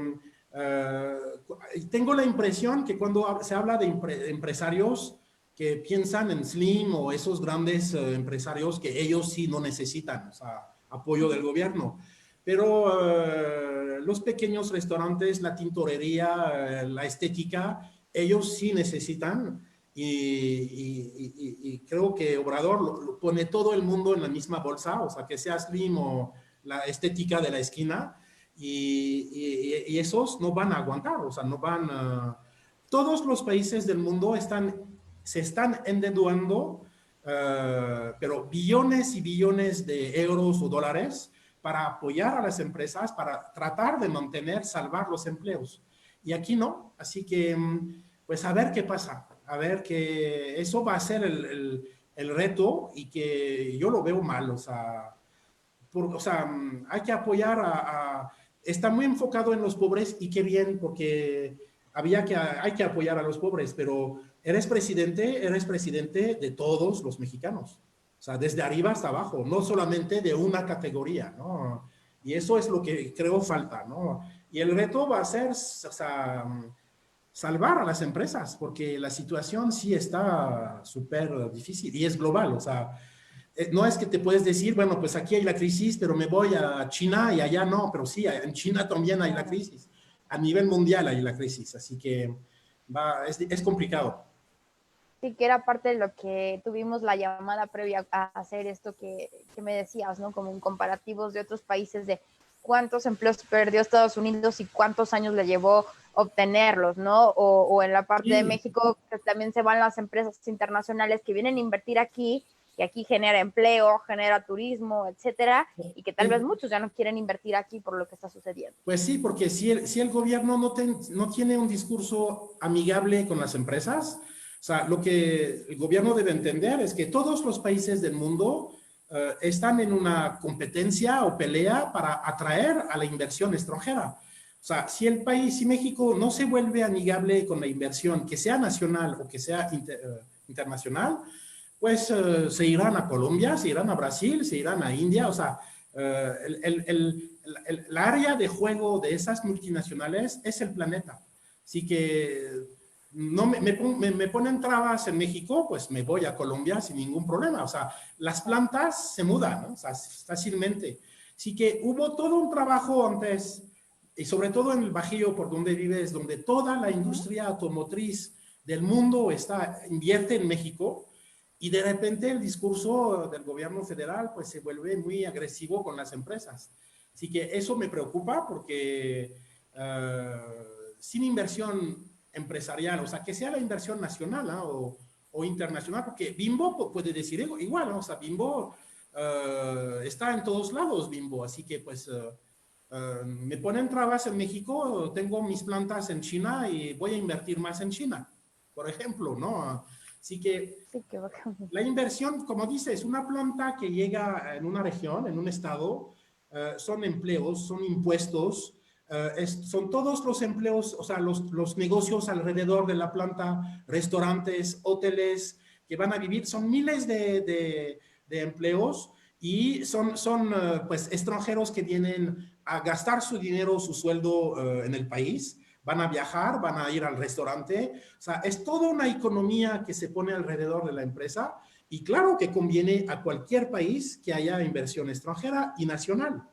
tengo la impresión que cuando se habla de empresarios que piensan en Slim o esos grandes empresarios que ellos sí no necesitan, o sea, apoyo del gobierno. Pero los pequeños restaurantes, la tintorería, la estética, ellos sí necesitan y creo que Obrador lo pone todo el mundo en la misma bolsa, o sea, que sea Slim o la estética de la esquina, y esos no van a aguantar, o sea, no van a... Todos los países del mundo se están endeudando, pero billones y billones de euros o dólares para apoyar a las empresas, para tratar de mantener, salvar los empleos. Y aquí no, así que pues a ver qué pasa, a ver que eso va a ser el reto y que yo lo veo mal, o sea, hay que apoyar está muy enfocado en los pobres y qué bien, porque hay que apoyar a los pobres, pero eres presidente de todos los mexicanos. O sea, desde arriba hasta abajo, no solamente de una categoría, ¿no? Y eso es lo que creo falta, ¿no? Y el reto va a ser, o sea, salvar a las empresas, porque la situación sí está súper difícil y es global, o sea, no es que te puedes decir, bueno, pues aquí hay la crisis, pero me voy a China y allá no, pero sí, en China también hay la crisis. A nivel mundial hay la crisis, así que es complicado. Sí, que era parte de lo que tuvimos la llamada previa a hacer esto que me decías, ¿no? Como en comparativos de otros países de cuántos empleos perdió Estados Unidos y cuántos años le llevó obtenerlos, ¿no? O en la parte de México, que también se van las empresas internacionales que vienen a invertir aquí, que aquí genera empleo, genera turismo, etcétera, y que tal vez muchos ya no quieren invertir aquí por lo que está sucediendo. Pues sí, porque si el gobierno no tiene un discurso amigable con las empresas, o sea, lo que el gobierno debe entender es que todos los países del mundo están en una competencia o pelea para atraer a la inversión extranjera. O sea, si México no se vuelve amigable con la inversión, que sea nacional o que sea internacional, pues se irán a Colombia, se irán a Brasil, se irán a India, o sea, el área de juego de esas multinacionales es el planeta. Así que no me ponen trabas en México, pues me voy a Colombia sin ningún problema. O sea, las plantas se mudan, ¿no? O sea, fácilmente. Así que hubo todo un trabajo antes, y sobre todo en el Bajío, por donde vives, donde toda la industria automotriz del mundo invierte en México, y de repente el discurso del gobierno federal pues se vuelve muy agresivo con las empresas. Así que eso me preocupa porque sin inversión empresarial, o sea, que sea la inversión nacional, ¿no? o internacional, porque Bimbo puede decir igual, ¿no? O sea, Bimbo está en todos lados, Bimbo, así que pues me ponen trabas en México, tengo mis plantas en China y voy a invertir más en China, por ejemplo, ¿no? Así que Sí, que la inversión, como dices, una planta que llega en una región, en un estado, son empleos, son impuestos, son todos los empleos, o sea, los negocios alrededor de la planta, restaurantes, hoteles que van a vivir, son miles de empleos y son pues extranjeros que vienen a gastar su dinero, su sueldo en el país, van a viajar, van a ir al restaurante, o sea, es toda una economía que se pone alrededor de la empresa y claro que conviene a cualquier país que haya inversión extranjera y nacional.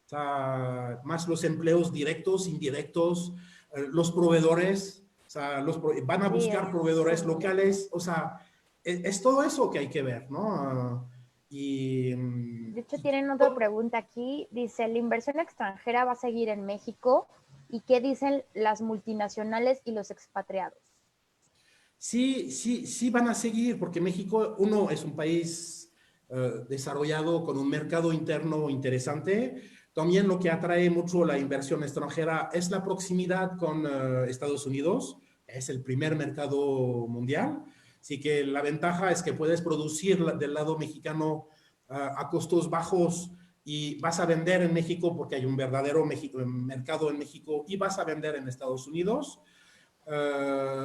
O sea, más los empleos directos, indirectos, los proveedores, o sea, van a sí, buscar proveedores locales, o sea, es todo eso que hay que ver, ¿no? Y, de hecho, tienen otra pregunta aquí. Dice, ¿la inversión extranjera va a seguir en México? ¿Y qué dicen las multinacionales y los expatriados? sí van a seguir, porque México, uno, es un país desarrollado con un mercado interno interesante. También lo que atrae mucho la inversión extranjera es la proximidad con Estados Unidos, es el primer mercado mundial. Así que la ventaja es que puedes producir del lado mexicano a costos bajos y vas a vender en México porque hay un verdadero mercado en México y vas a vender en Estados Unidos.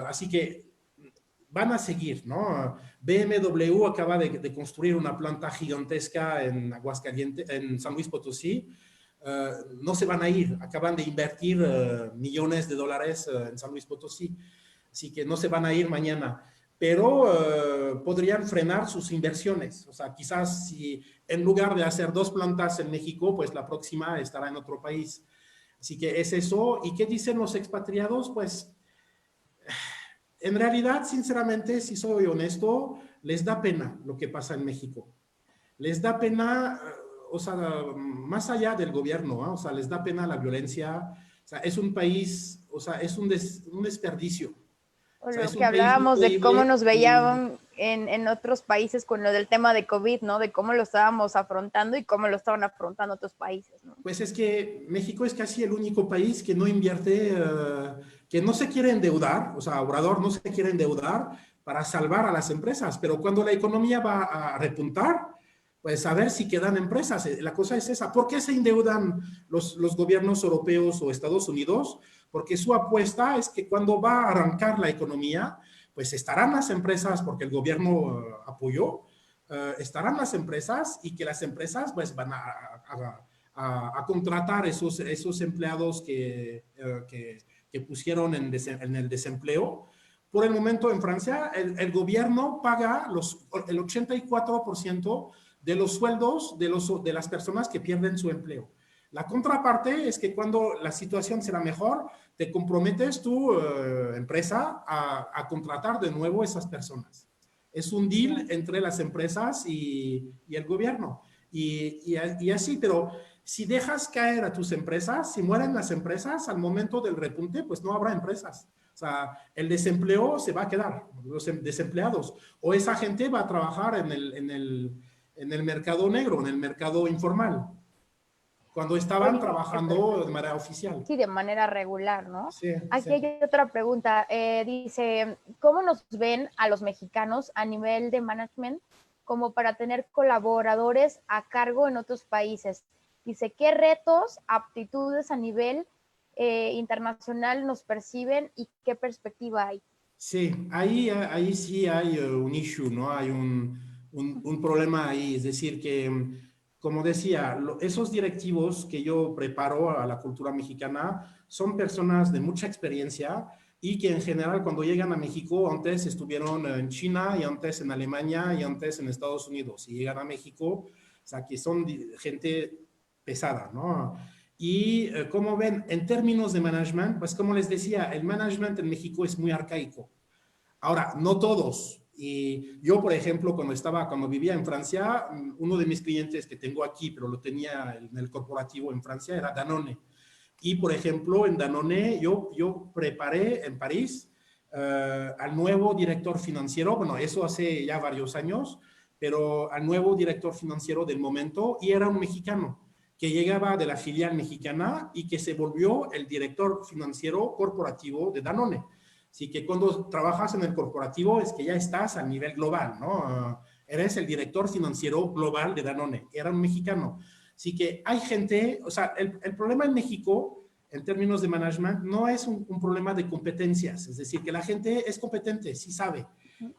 Así que van a seguir, ¿no? BMW acaba de construir una planta gigantesca en Aguascalientes, en San Luis Potosí. No se van a ir, acaban de invertir millones de dólares en San Luis Potosí, así que no se van a ir mañana, pero podrían frenar sus inversiones. O sea, quizás si en lugar de hacer 2 plantas en México, pues la próxima estará en otro país. Así que es eso. ¿Y qué dicen los expatriados? Pues en realidad, sinceramente, si soy honesto, les da pena lo que pasa en México. Les da pena, o sea, más allá del gobierno, ¿eh? O sea, les da pena la violencia. O sea, es un país, o sea, es un desperdicio. O O sea, lo es que un país hablábamos de cómo increíble nos y veían en otros países con lo del tema de COVID, ¿no? De cómo lo estábamos afrontando y cómo lo estaban afrontando otros países, ¿no? pues es que México es casi el único país que no invierte, que no se quiere endeudar, o sea, Obrador no se quiere endeudar para salvar a las empresas, pero cuando la economía va a repuntar, pues a ver si quedan empresas. La cosa es esa. ¿Por qué se endeudan los gobiernos europeos o Estados Unidos? Porque su apuesta es que cuando va a arrancar la economía, pues estarán las empresas, porque el gobierno apoyó, estarán las empresas y que las empresas pues van a contratar esos empleados que pusieron en el desempleo. Por el momento en Francia, el gobierno paga el 84% de los sueldos de las personas que pierden su empleo. La contraparte es que cuando la situación será mejor, te comprometes tu empresa a contratar de nuevo esas personas. Es un deal entre las empresas y el gobierno. Y así, pero si dejas caer a tus empresas, si mueren las empresas al momento del repunte, pues no habrá empresas. O sea, el desempleo se va a quedar, los desempleados. O esa gente va a trabajar en el mercado negro, en el mercado informal, cuando estaban Oye, trabajando de manera oficial. sí, de manera regular, ¿no? Sí, sí. Aquí hay otra pregunta. Dice, ¿cómo nos ven a los mexicanos a nivel de management como para tener colaboradores a cargo en otros países? Dice, ¿qué retos, aptitudes a nivel internacional nos perciben y qué perspectiva hay? Sí, ahí sí hay un issue, ¿no? Hay un problema ahí. Es decir, que, como decía, esos directivos que yo preparo a la cultura mexicana son personas de mucha experiencia y que en general cuando llegan a México, antes estuvieron en China y antes en Alemania y antes en Estados Unidos y llegan a México, o sea, que son gente pesada, ¿no? Y como ven, en términos de management, pues como les decía, el management en México es muy arcaico. Ahora, no todos. Y yo, por ejemplo, cuando vivía en Francia, uno de mis clientes que tengo aquí, pero lo tenía en el corporativo en Francia, era Danone. Y, por ejemplo, en Danone yo preparé en París al nuevo director financiero, bueno, eso hace ya varios años, pero al nuevo director financiero del momento, y era un mexicano que llegaba de la filial mexicana y que se volvió el director financiero corporativo de Danone. Así que cuando trabajas en el corporativo es que ya estás a nivel global, ¿no? Eres el director financiero global de Danone, era un mexicano. Así que hay gente, o sea, el problema en México, en términos de management, no es un problema de competencias, es decir, que la gente es competente, sí sabe.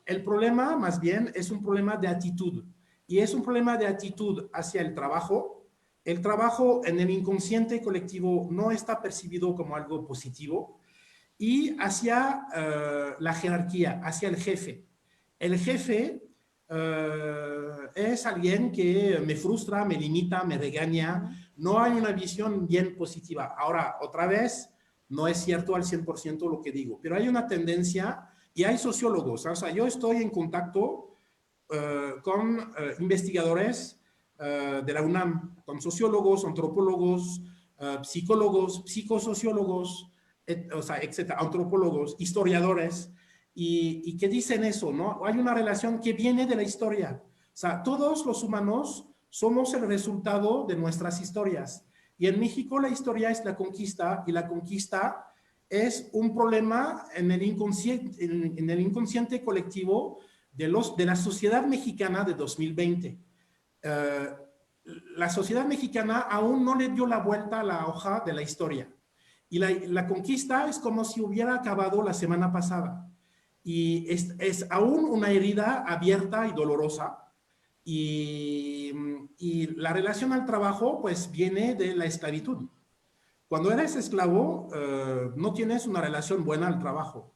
El problema, más bien, es un problema de actitud. Y es un problema de actitud hacia el trabajo. El trabajo en el inconsciente colectivo no está percibido como algo positivo. Y hacia la jerarquía, hacia el jefe. El jefe es alguien que me frustra, me limita, me regaña. No hay una visión bien positiva. Ahora, otra vez, no es cierto al 100% lo que digo, pero hay una tendencia y hay sociólogos. O sea, yo estoy en contacto con investigadores de la UNAM, con sociólogos, antropólogos, psicólogos, psicosociólogos, o sea, etcétera, antropólogos, historiadores, y que dicen eso, ¿no? Hay una relación que viene de la historia. O sea, todos los humanos somos el resultado de nuestras historias. Y en México la historia es la conquista, y la conquista es un problema en el inconsciente colectivo de la sociedad mexicana de 2020. La sociedad mexicana aún no le dio la vuelta a la hoja de la historia. Y la conquista es como si hubiera acabado la semana pasada. y es aún una herida abierta y dolorosa. Y la relación al trabajo, pues, viene de la esclavitud. Cuando eres esclavo, no tienes una relación buena al trabajo.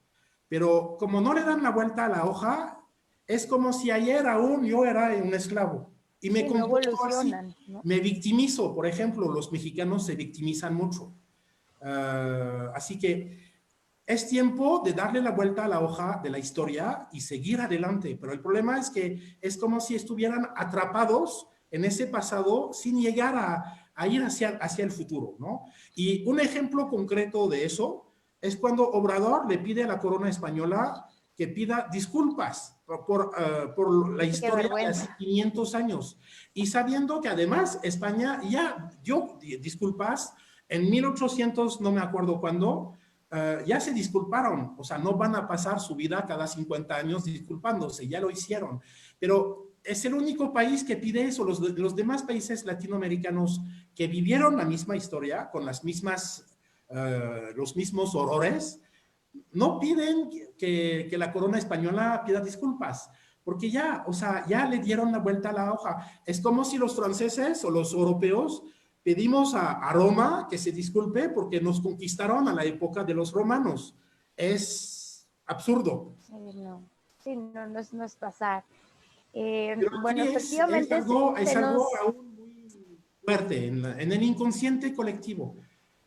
Pero como no le dan la vuelta a la hoja, es como si ayer aún yo era un esclavo. Y me Sí, no comporto así. evolucionan, ¿no? Me victimizo. Por ejemplo, los mexicanos se victimizan mucho. Así que es tiempo de darle la vuelta a la hoja de la historia y seguir adelante. Pero el problema es que es como si estuvieran atrapados en ese pasado sin llegar a ir hacia el futuro, ¿no? Y un ejemplo concreto de eso es cuando Obrador le pide a la corona española que pida disculpas por la Qué historia de hace vergüenza. 500 años. Y sabiendo que además España ya dio disculpas en 1800, no me acuerdo cuándo, ya se disculparon, o sea, no van a pasar su vida cada 50 años disculpándose, ya lo hicieron. Pero es el único país que pide eso. Los demás países latinoamericanos que vivieron la misma historia, con las mismas, los mismos horrores, no piden que la corona española pida disculpas, porque ya, o sea, ya le dieron la vuelta a la hoja. Es como si los franceses o los europeos pedimos a Roma que se disculpe porque nos conquistaron a la época de los romanos. Es absurdo. Sí, no es pasar. Pero Bueno, sí es efectivamente algo, se es nos... algo aún muy fuerte en el inconsciente colectivo.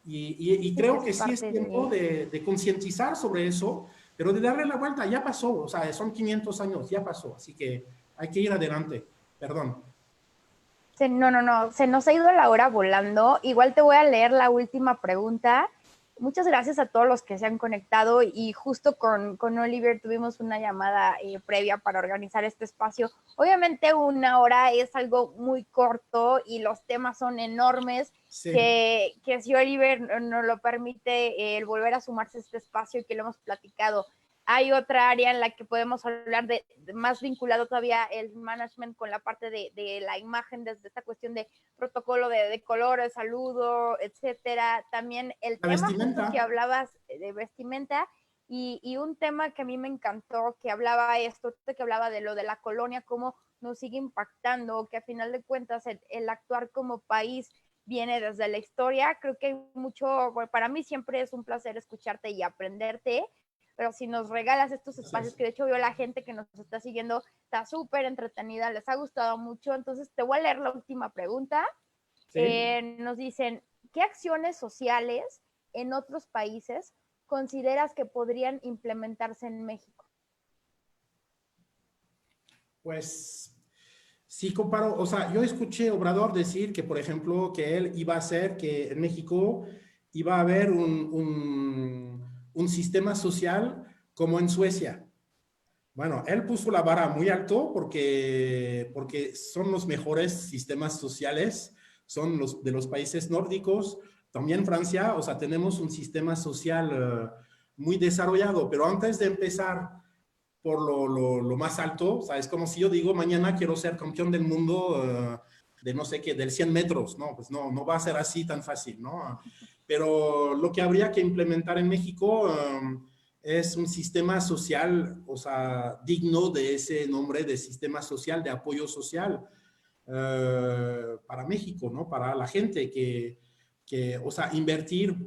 Y Sí, que creo es que sí es parte tiempo de... de concientizar sobre eso, pero de darle la vuelta. Ya pasó, o sea, son 500 años, ya pasó. Así que hay que ir adelante. Perdón. No, se nos ha ido la hora volando. Igual te voy a leer la última pregunta. Muchas gracias a todos los que se han conectado y justo con Oliver tuvimos una llamada previa para organizar este espacio. Obviamente 1 hora es algo muy corto y los temas son enormes, Sí. que si Oliver nos lo permite, el volver a sumarse a este espacio y que lo hemos platicado. Hay otra área en la que podemos hablar de más vinculado todavía el management con la parte de la imagen, desde esta cuestión de protocolo de colores, saludo, etcétera. También el La tema justo que vestimenta. hablabas de vestimenta y un tema que a mí me encantó, que hablaba esto, que hablaba de lo de la colonia, cómo nos sigue impactando, que a final de cuentas el actuar como país viene desde la historia. Creo que hay mucho, bueno, para mí siempre es un placer escucharte y aprenderte, pero si nos regalas estos espacios, Gracias. que de hecho veo la gente que nos está siguiendo, está súper entretenida, les ha gustado mucho, entonces te voy a leer la última pregunta. Sí. Nos dicen, ¿qué acciones sociales en otros países consideras que podrían implementarse en México? Pues sí comparo, o sea, yo escuché a Obrador decir que, por ejemplo, que él iba a hacer que en México iba a haber un sistema social como en Suecia. Bueno, él puso la vara muy alto porque son los mejores sistemas sociales, son los de los países nórdicos, también Francia, o sea, tenemos un sistema social muy desarrollado, pero antes de empezar por lo más alto, o sea, es como si yo digo, mañana quiero ser campeón del mundo de no sé qué, del 100 metros, no, pues no va a ser así tan fácil, ¿no? Pero lo que habría que implementar en México es un sistema social, o sea, digno de ese nombre de sistema social, de apoyo social para México, ¿no? Para la gente o sea, invertir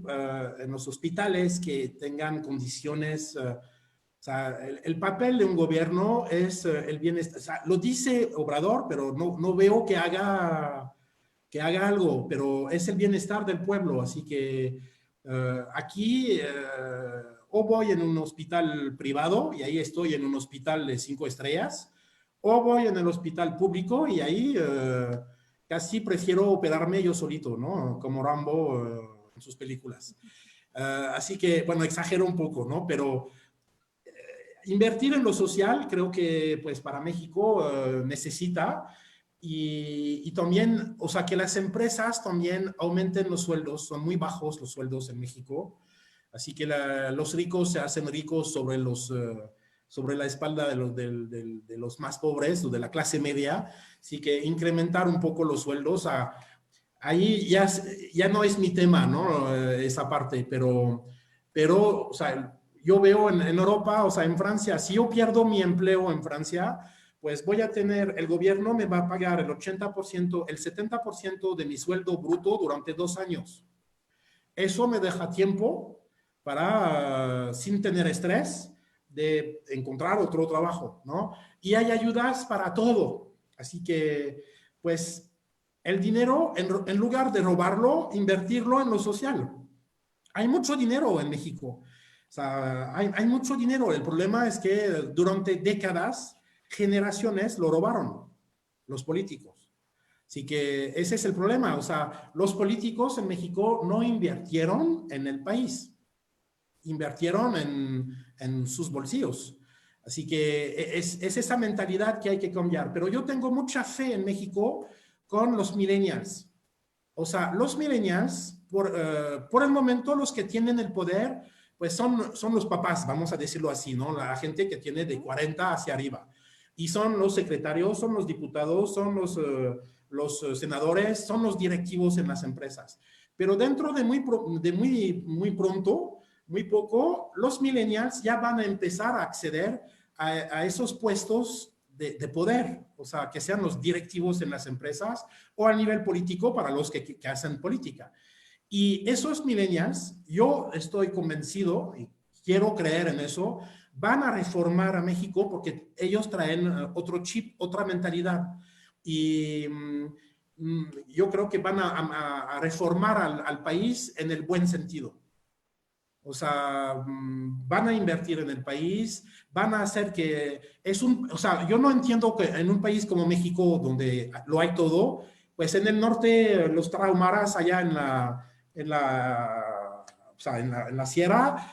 en los hospitales que tengan condiciones o sea, el papel de un gobierno es el bienestar. O sea, lo dice Obrador, pero no veo que haga algo, pero es el bienestar del pueblo. Así que aquí o voy en un hospital privado y ahí estoy en un hospital de 5 estrellas, o voy en el hospital público y ahí casi prefiero operarme yo solito, ¿no? Como Rambo en sus películas. Así que, bueno, exagero un poco, ¿no? Pero invertir en lo social creo que pues para México necesita y también, o sea, que las empresas también aumenten los sueldos, son muy bajos los sueldos en México, así que los ricos se hacen ricos sobre la espalda de los más pobres o de la clase media, así que incrementar un poco los sueldos, ahí ya no es mi tema, ¿no? Esa parte, pero o sea, yo veo en Europa, o sea, en Francia, si yo pierdo mi empleo en Francia, pues voy a tener, el gobierno me va a pagar el 80%, el 70% de mi sueldo bruto durante 2 años. Eso me deja tiempo para, sin tener estrés, de encontrar otro trabajo, ¿no? Y hay ayudas para todo. Así que, pues, el dinero, en lugar de robarlo, invertirlo en lo social. Hay mucho dinero en México. O sea, hay mucho dinero. El problema es que durante décadas, generaciones lo robaron los políticos. Así que ese es el problema. O sea, los políticos en México no invirtieron en el país, invirtieron en sus bolsillos. Así que es esa mentalidad que hay que cambiar. Pero yo tengo mucha fe en México con los millennials. O sea, los millennials, por el momento, los que tienen el poder, pues son los papás, vamos a decirlo así, ¿no? La gente que tiene de 40 hacia arriba. Y son los secretarios, son los diputados, son los senadores, son los directivos en las empresas. Pero dentro de muy pronto, muy poco, los millennials ya van a empezar a acceder a esos puestos de poder, o sea, que sean los directivos en las empresas o a nivel político para los que hacen política. Y esos millennials, yo estoy convencido y quiero creer en eso, van a reformar a México porque ellos traen otro chip, otra mentalidad. Y yo creo que van a reformar al país en el buen sentido. O sea, van a invertir en el país, van a hacer que o sea, yo no entiendo que en un país como México, donde lo hay todo, pues en el norte los traumaras allá o sea, en la sierra,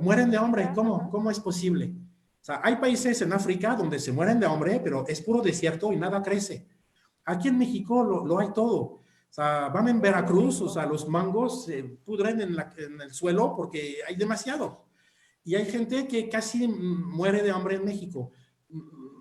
mueren de hambre. ¿Cómo es posible? O sea, hay países en África donde se mueren de hambre, pero es puro desierto y nada crece. Aquí en México lo hay todo. O sea, van en Veracruz, o sea, los mangos se pudren en el suelo porque hay demasiado. Y hay gente que casi muere de hambre en México.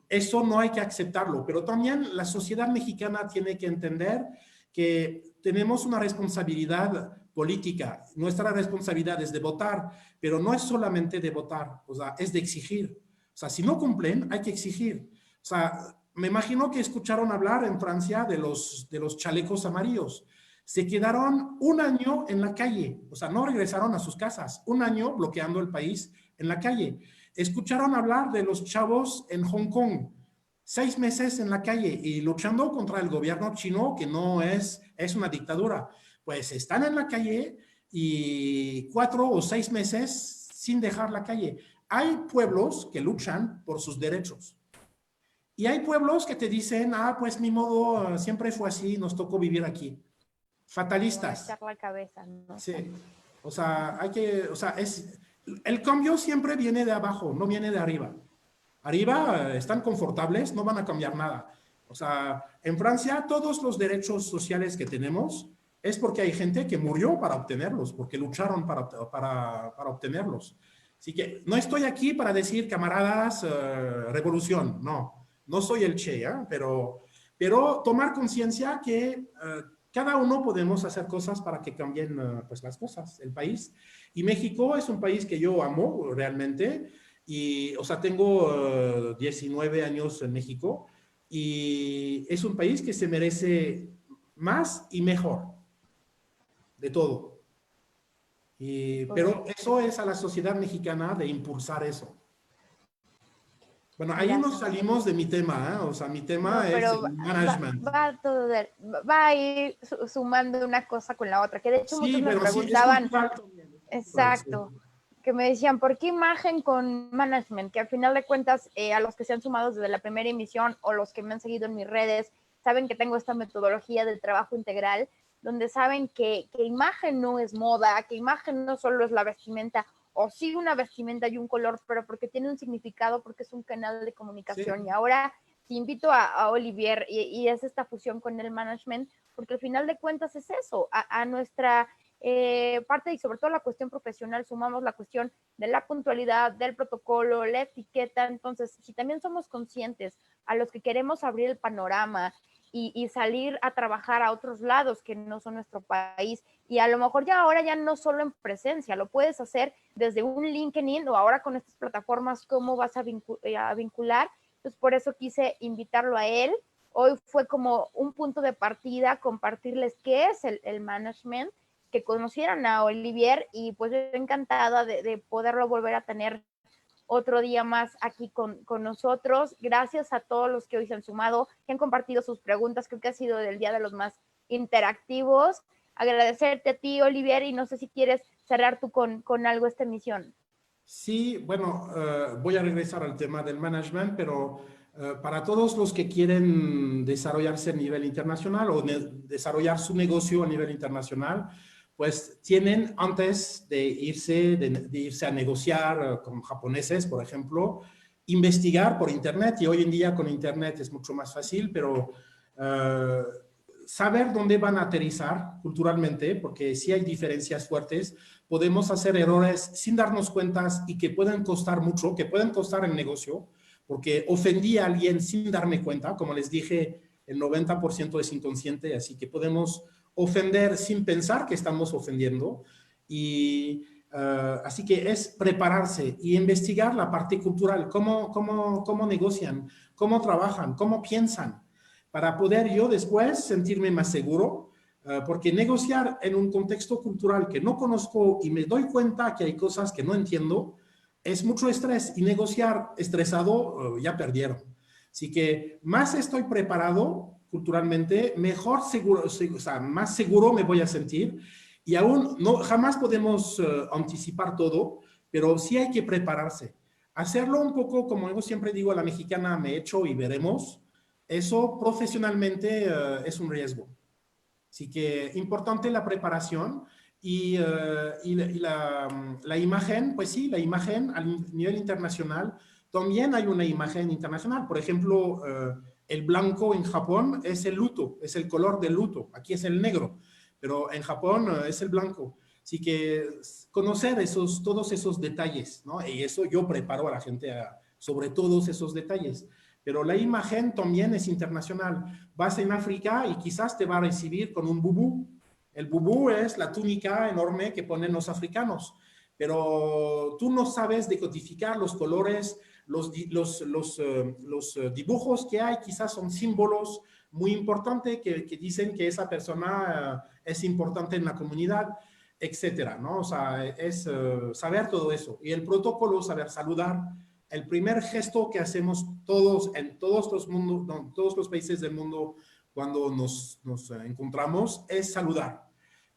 Eso no hay que aceptarlo, pero también la sociedad mexicana tiene que entender que tenemos una responsabilidad política. Nuestra responsabilidad es de votar, pero no es solamente de votar, o sea, es de exigir. O sea, si no cumplen, hay que exigir. O sea, me imagino que escucharon hablar en Francia de los chalecos amarillos. Se quedaron un año en la calle, o sea, no regresaron a sus casas, un año bloqueando el país en la calle. Escucharon hablar de los chavos en Hong Kong, 6 meses en la calle y luchando contra el gobierno chino, que no es una dictadura. Pues están en la calle y 4 o 6 meses sin dejar la calle. Hay pueblos que luchan por sus derechos. Y hay pueblos que te dicen, pues mi modo siempre fue así, nos tocó vivir aquí. Fatalistas. Echar la cabeza, ¿no? Sí. O sea, el cambio siempre viene de abajo, no viene de arriba. Arriba están confortables, no van a cambiar nada. O sea, en Francia todos los derechos sociales que tenemos es porque hay gente que murió para obtenerlos, porque lucharon para obtenerlos. Así que no estoy aquí para decir, camaradas, revolución, no soy el Che, pero tomar conciencia que cada uno podemos hacer cosas para que cambien pues las cosas, el país. Y México es un país que yo amo realmente. Y, o sea, tengo 19 años en México y es un país que se merece más y mejor de todo. Pero eso es a la sociedad mexicana de impulsar eso. Bueno, ahí nos salimos de mi tema, ¿eh? O sea, mi tema es el management. Va a ir sumando una cosa con la otra, que de hecho muchos me preguntaban, exacto, que me decían, ¿por qué imagen con management? Que al final de cuentas, a los que se han sumado desde la primera emisión o los que me han seguido en mis redes, saben que tengo esta metodología del trabajo integral, donde saben que imagen no es moda, que imagen no solo es la vestimenta, o sí una vestimenta y un color, pero porque tiene un significado, porque es un canal de comunicación. Sí. Y ahora te invito a Olivier y es esta fusión con el management, porque al final de cuentas es eso, a nuestra parte y sobre todo la cuestión profesional sumamos la cuestión de la puntualidad, del protocolo, la etiqueta. Entonces, si también somos conscientes a los que queremos abrir el panorama y salir a trabajar a otros lados que no son nuestro país. Y a lo mejor ya ahora ya no solo en presencia, lo puedes hacer desde un LinkedIn o ahora con estas plataformas, cómo vas a vincular. Entonces por eso quise invitarlo a él. Hoy fue como un punto de partida, compartirles qué es el management, que conocieran a Olivier y pues encantada de poderlo volver a tener otro día más aquí con nosotros. Gracias a todos los que hoy se han sumado, que han compartido sus preguntas. Creo que ha sido el día de los más interactivos. Agradecerte a ti, Olivier, y no sé si quieres cerrar tú con algo esta emisión. Sí, bueno, voy a regresar al tema del management, pero para todos los que quieren desarrollarse a nivel internacional o desarrollar su negocio a nivel internacional, pues tienen antes de irse a negociar con japoneses, por ejemplo, investigar por internet, y hoy en día con internet es mucho más fácil, pero saber dónde van a aterrizar culturalmente, porque si hay diferencias fuertes, podemos hacer errores sin darnos cuenta y que pueden costar mucho, que pueden costar el negocio, porque ofendí a alguien sin darme cuenta. Como les dije, el 90% es inconsciente, así que podemos ofender sin pensar que estamos ofendiendo. Y así que es prepararse y investigar la parte cultural, cómo negocian, cómo trabajan, cómo piensan, para poder yo después sentirme más seguro, porque negociar en un contexto cultural que no conozco y me doy cuenta que hay cosas que no entiendo, es mucho estrés, y negociar estresado ya perdieron. Así que más estoy preparado culturalmente, mejor seguro, o sea, más seguro me voy a sentir. Y aún no, jamás podemos anticipar todo, pero sí hay que prepararse. Hacerlo un poco, como yo siempre digo a la mexicana, me echo y veremos. Eso profesionalmente es un riesgo. Así que importante la preparación y la imagen, pues sí, la imagen a nivel internacional. También hay una imagen internacional. Por ejemplo, el blanco en Japón es el luto, es el color del luto. Aquí es el negro, pero en Japón es el blanco. Así que conocer todos esos detalles, ¿no? Y eso yo preparo a la gente sobre todos esos detalles. Pero la imagen también es internacional. Vas en África y quizás te va a recibir con un bubú. El bubú es la túnica enorme que ponen los africanos, pero tú no sabes decodificar los colores, los dibujos que hay, quizás son símbolos muy importantes que dicen que esa persona es importante en la comunidad, etcétera, ¿no? O sea, es saber todo eso. Y el protocolo, saber saludar. El primer gesto que hacemos todos en todos los países del mundo cuando nos encontramos es saludar.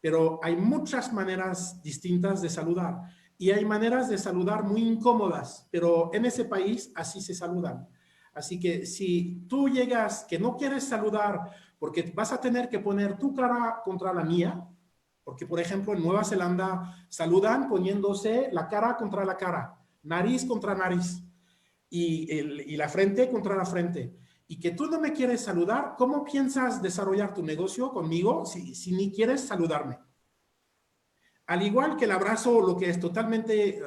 Pero hay muchas maneras distintas de saludar, y hay maneras de saludar muy incómodas, pero en ese país así se saludan. Así que si tú llegas que no quieres saludar porque vas a tener que poner tu cara contra la mía, porque por ejemplo en Nueva Zelanda saludan poniéndose la cara contra la cara, nariz contra nariz y la frente contra la frente, y que tú no me quieres saludar, ¿cómo piensas desarrollar tu negocio conmigo si ni quieres saludarme? Al igual que el abrazo, lo que es totalmente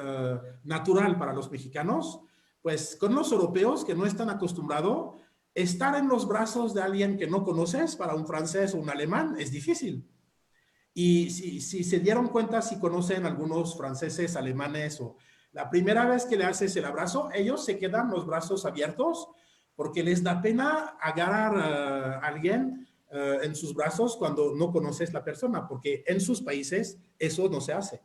natural para los mexicanos, pues con los europeos que no están acostumbrados, estar en los brazos de alguien que no conoces, para un francés o un alemán, es difícil. Y si se dieron cuenta, si conocen algunos franceses, alemanes, o la primera vez que le haces el abrazo, ellos se quedan los brazos abiertos porque les da pena agarrar a alguien en sus brazos cuando no conoces la persona, porque en sus países eso no se hace.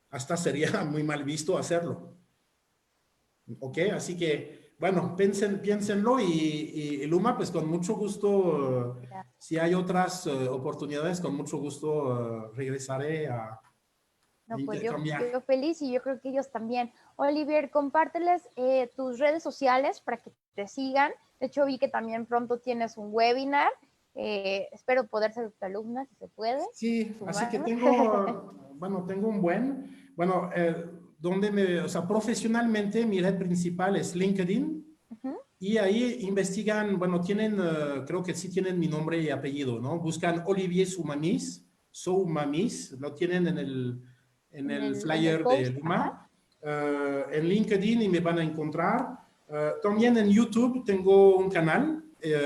Hasta sería muy mal visto hacerlo. ¿Ok? Así que, bueno, piénsenlo y Luma, pues con mucho gusto, si hay otras oportunidades, con mucho gusto regresaré a No, pues yo intercambiar. feliz y yo creo que ellos también. Olivier, compárteles tus redes sociales para que te sigan. De hecho, vi que también pronto tienes un webinar. Espero poder ser tu alumna, si se puede. Sí, así que Sumarme. tengo bueno, o sea, profesionalmente mi red principal es LinkedIn. Ujú. Y ahí investigan, bueno, creo que sí tienen mi nombre y apellido, ¿no? Buscan Olivier Soumamis, lo tienen en el En el flyer de post, ajá. Luma, en LinkedIn, y me van a encontrar. También en YouTube tengo un canal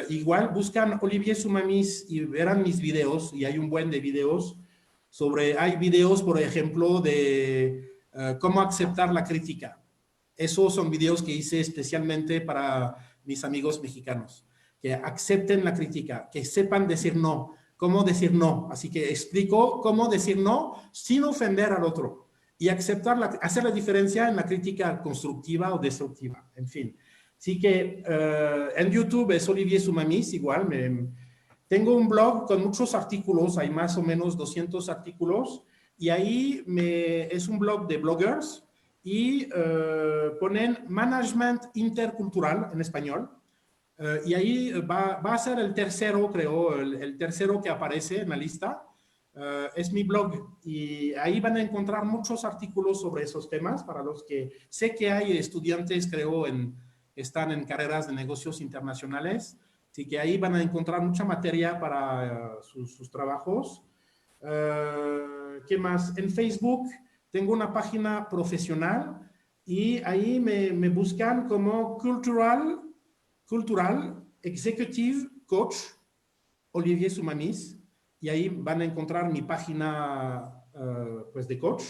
igual buscan Olivier Sumamis y verán mis videos, y hay un buen de videos hay videos, por ejemplo, de cómo aceptar la crítica. Esos son videos que hice especialmente para mis amigos mexicanos, que acepten la crítica, que sepan decir no, cómo decir no. Así que explico cómo decir no sin ofender al otro y hacer la diferencia en la crítica constructiva o destructiva, en fin. Así que en YouTube es Olivier Sumamis, igual. Tengo un blog con muchos artículos, hay más o menos 200 artículos, y ahí es un blog de bloggers y ponen Management Intercultural en español. Y ahí va a ser el tercero, creo, el tercero que aparece en la lista. Es mi blog y ahí van a encontrar muchos artículos sobre esos temas para los que sé que hay estudiantes, creo, están en carreras de negocios internacionales. Así que ahí van a encontrar mucha materia para sus trabajos. ¿Qué más? En Facebook tengo una página profesional y ahí me buscan como Cultural Executive Coach Olivier Sumamis, y ahí van a encontrar mi página pues de coach.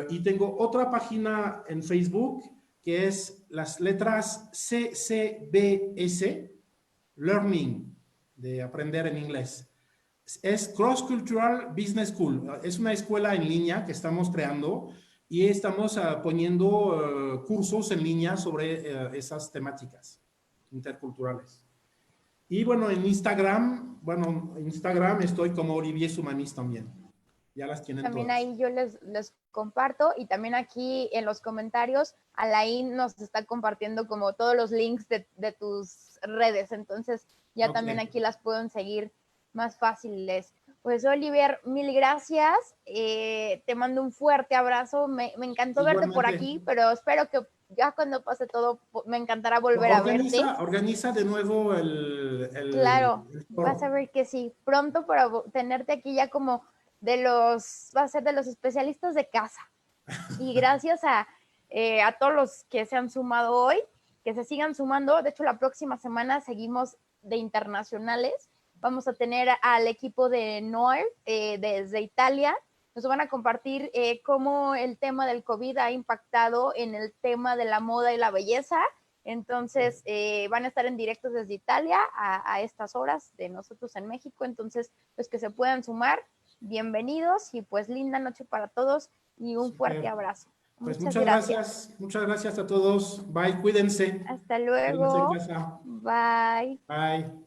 Y tengo otra página en Facebook que es las letras CCBS, Learning, de aprender en inglés. Es Cross Cultural Business School. Es una escuela en línea que estamos creando y estamos poniendo cursos en línea sobre esas temáticas interculturales. Y bueno, en Instagram estoy como Olivier Sumamis también. Ya las tienen también todas. ahí yo les comparto, y también aquí en los comentarios Alain nos está compartiendo como todos los links de tus redes, entonces ya también aquí las pueden seguir más fáciles. Pues Olivier, mil gracias, te mando un fuerte abrazo, me encantó verte por aquí, pero espero que ya cuando pase todo, me encantará volver a verte. Organiza de nuevo Claro, vas a ver que sí, pronto para tenerte aquí ya como va a ser de los especialistas de casa. Y gracias a todos los que se han sumado hoy, que se sigan sumando. De hecho, la próxima semana seguimos de internacionales. Vamos a tener al equipo de NOIR desde Italia. Nos van a compartir cómo el tema del COVID ha impactado en el tema de la moda y la belleza. Entonces, van a estar en directos desde Italia a estas horas de nosotros en México. Entonces, los que se puedan sumar, bienvenidos, y pues linda noche para todos y un fuerte abrazo. Pues muchas gracias a todos. Bye, cuídense. Hasta luego. Bye. Bye.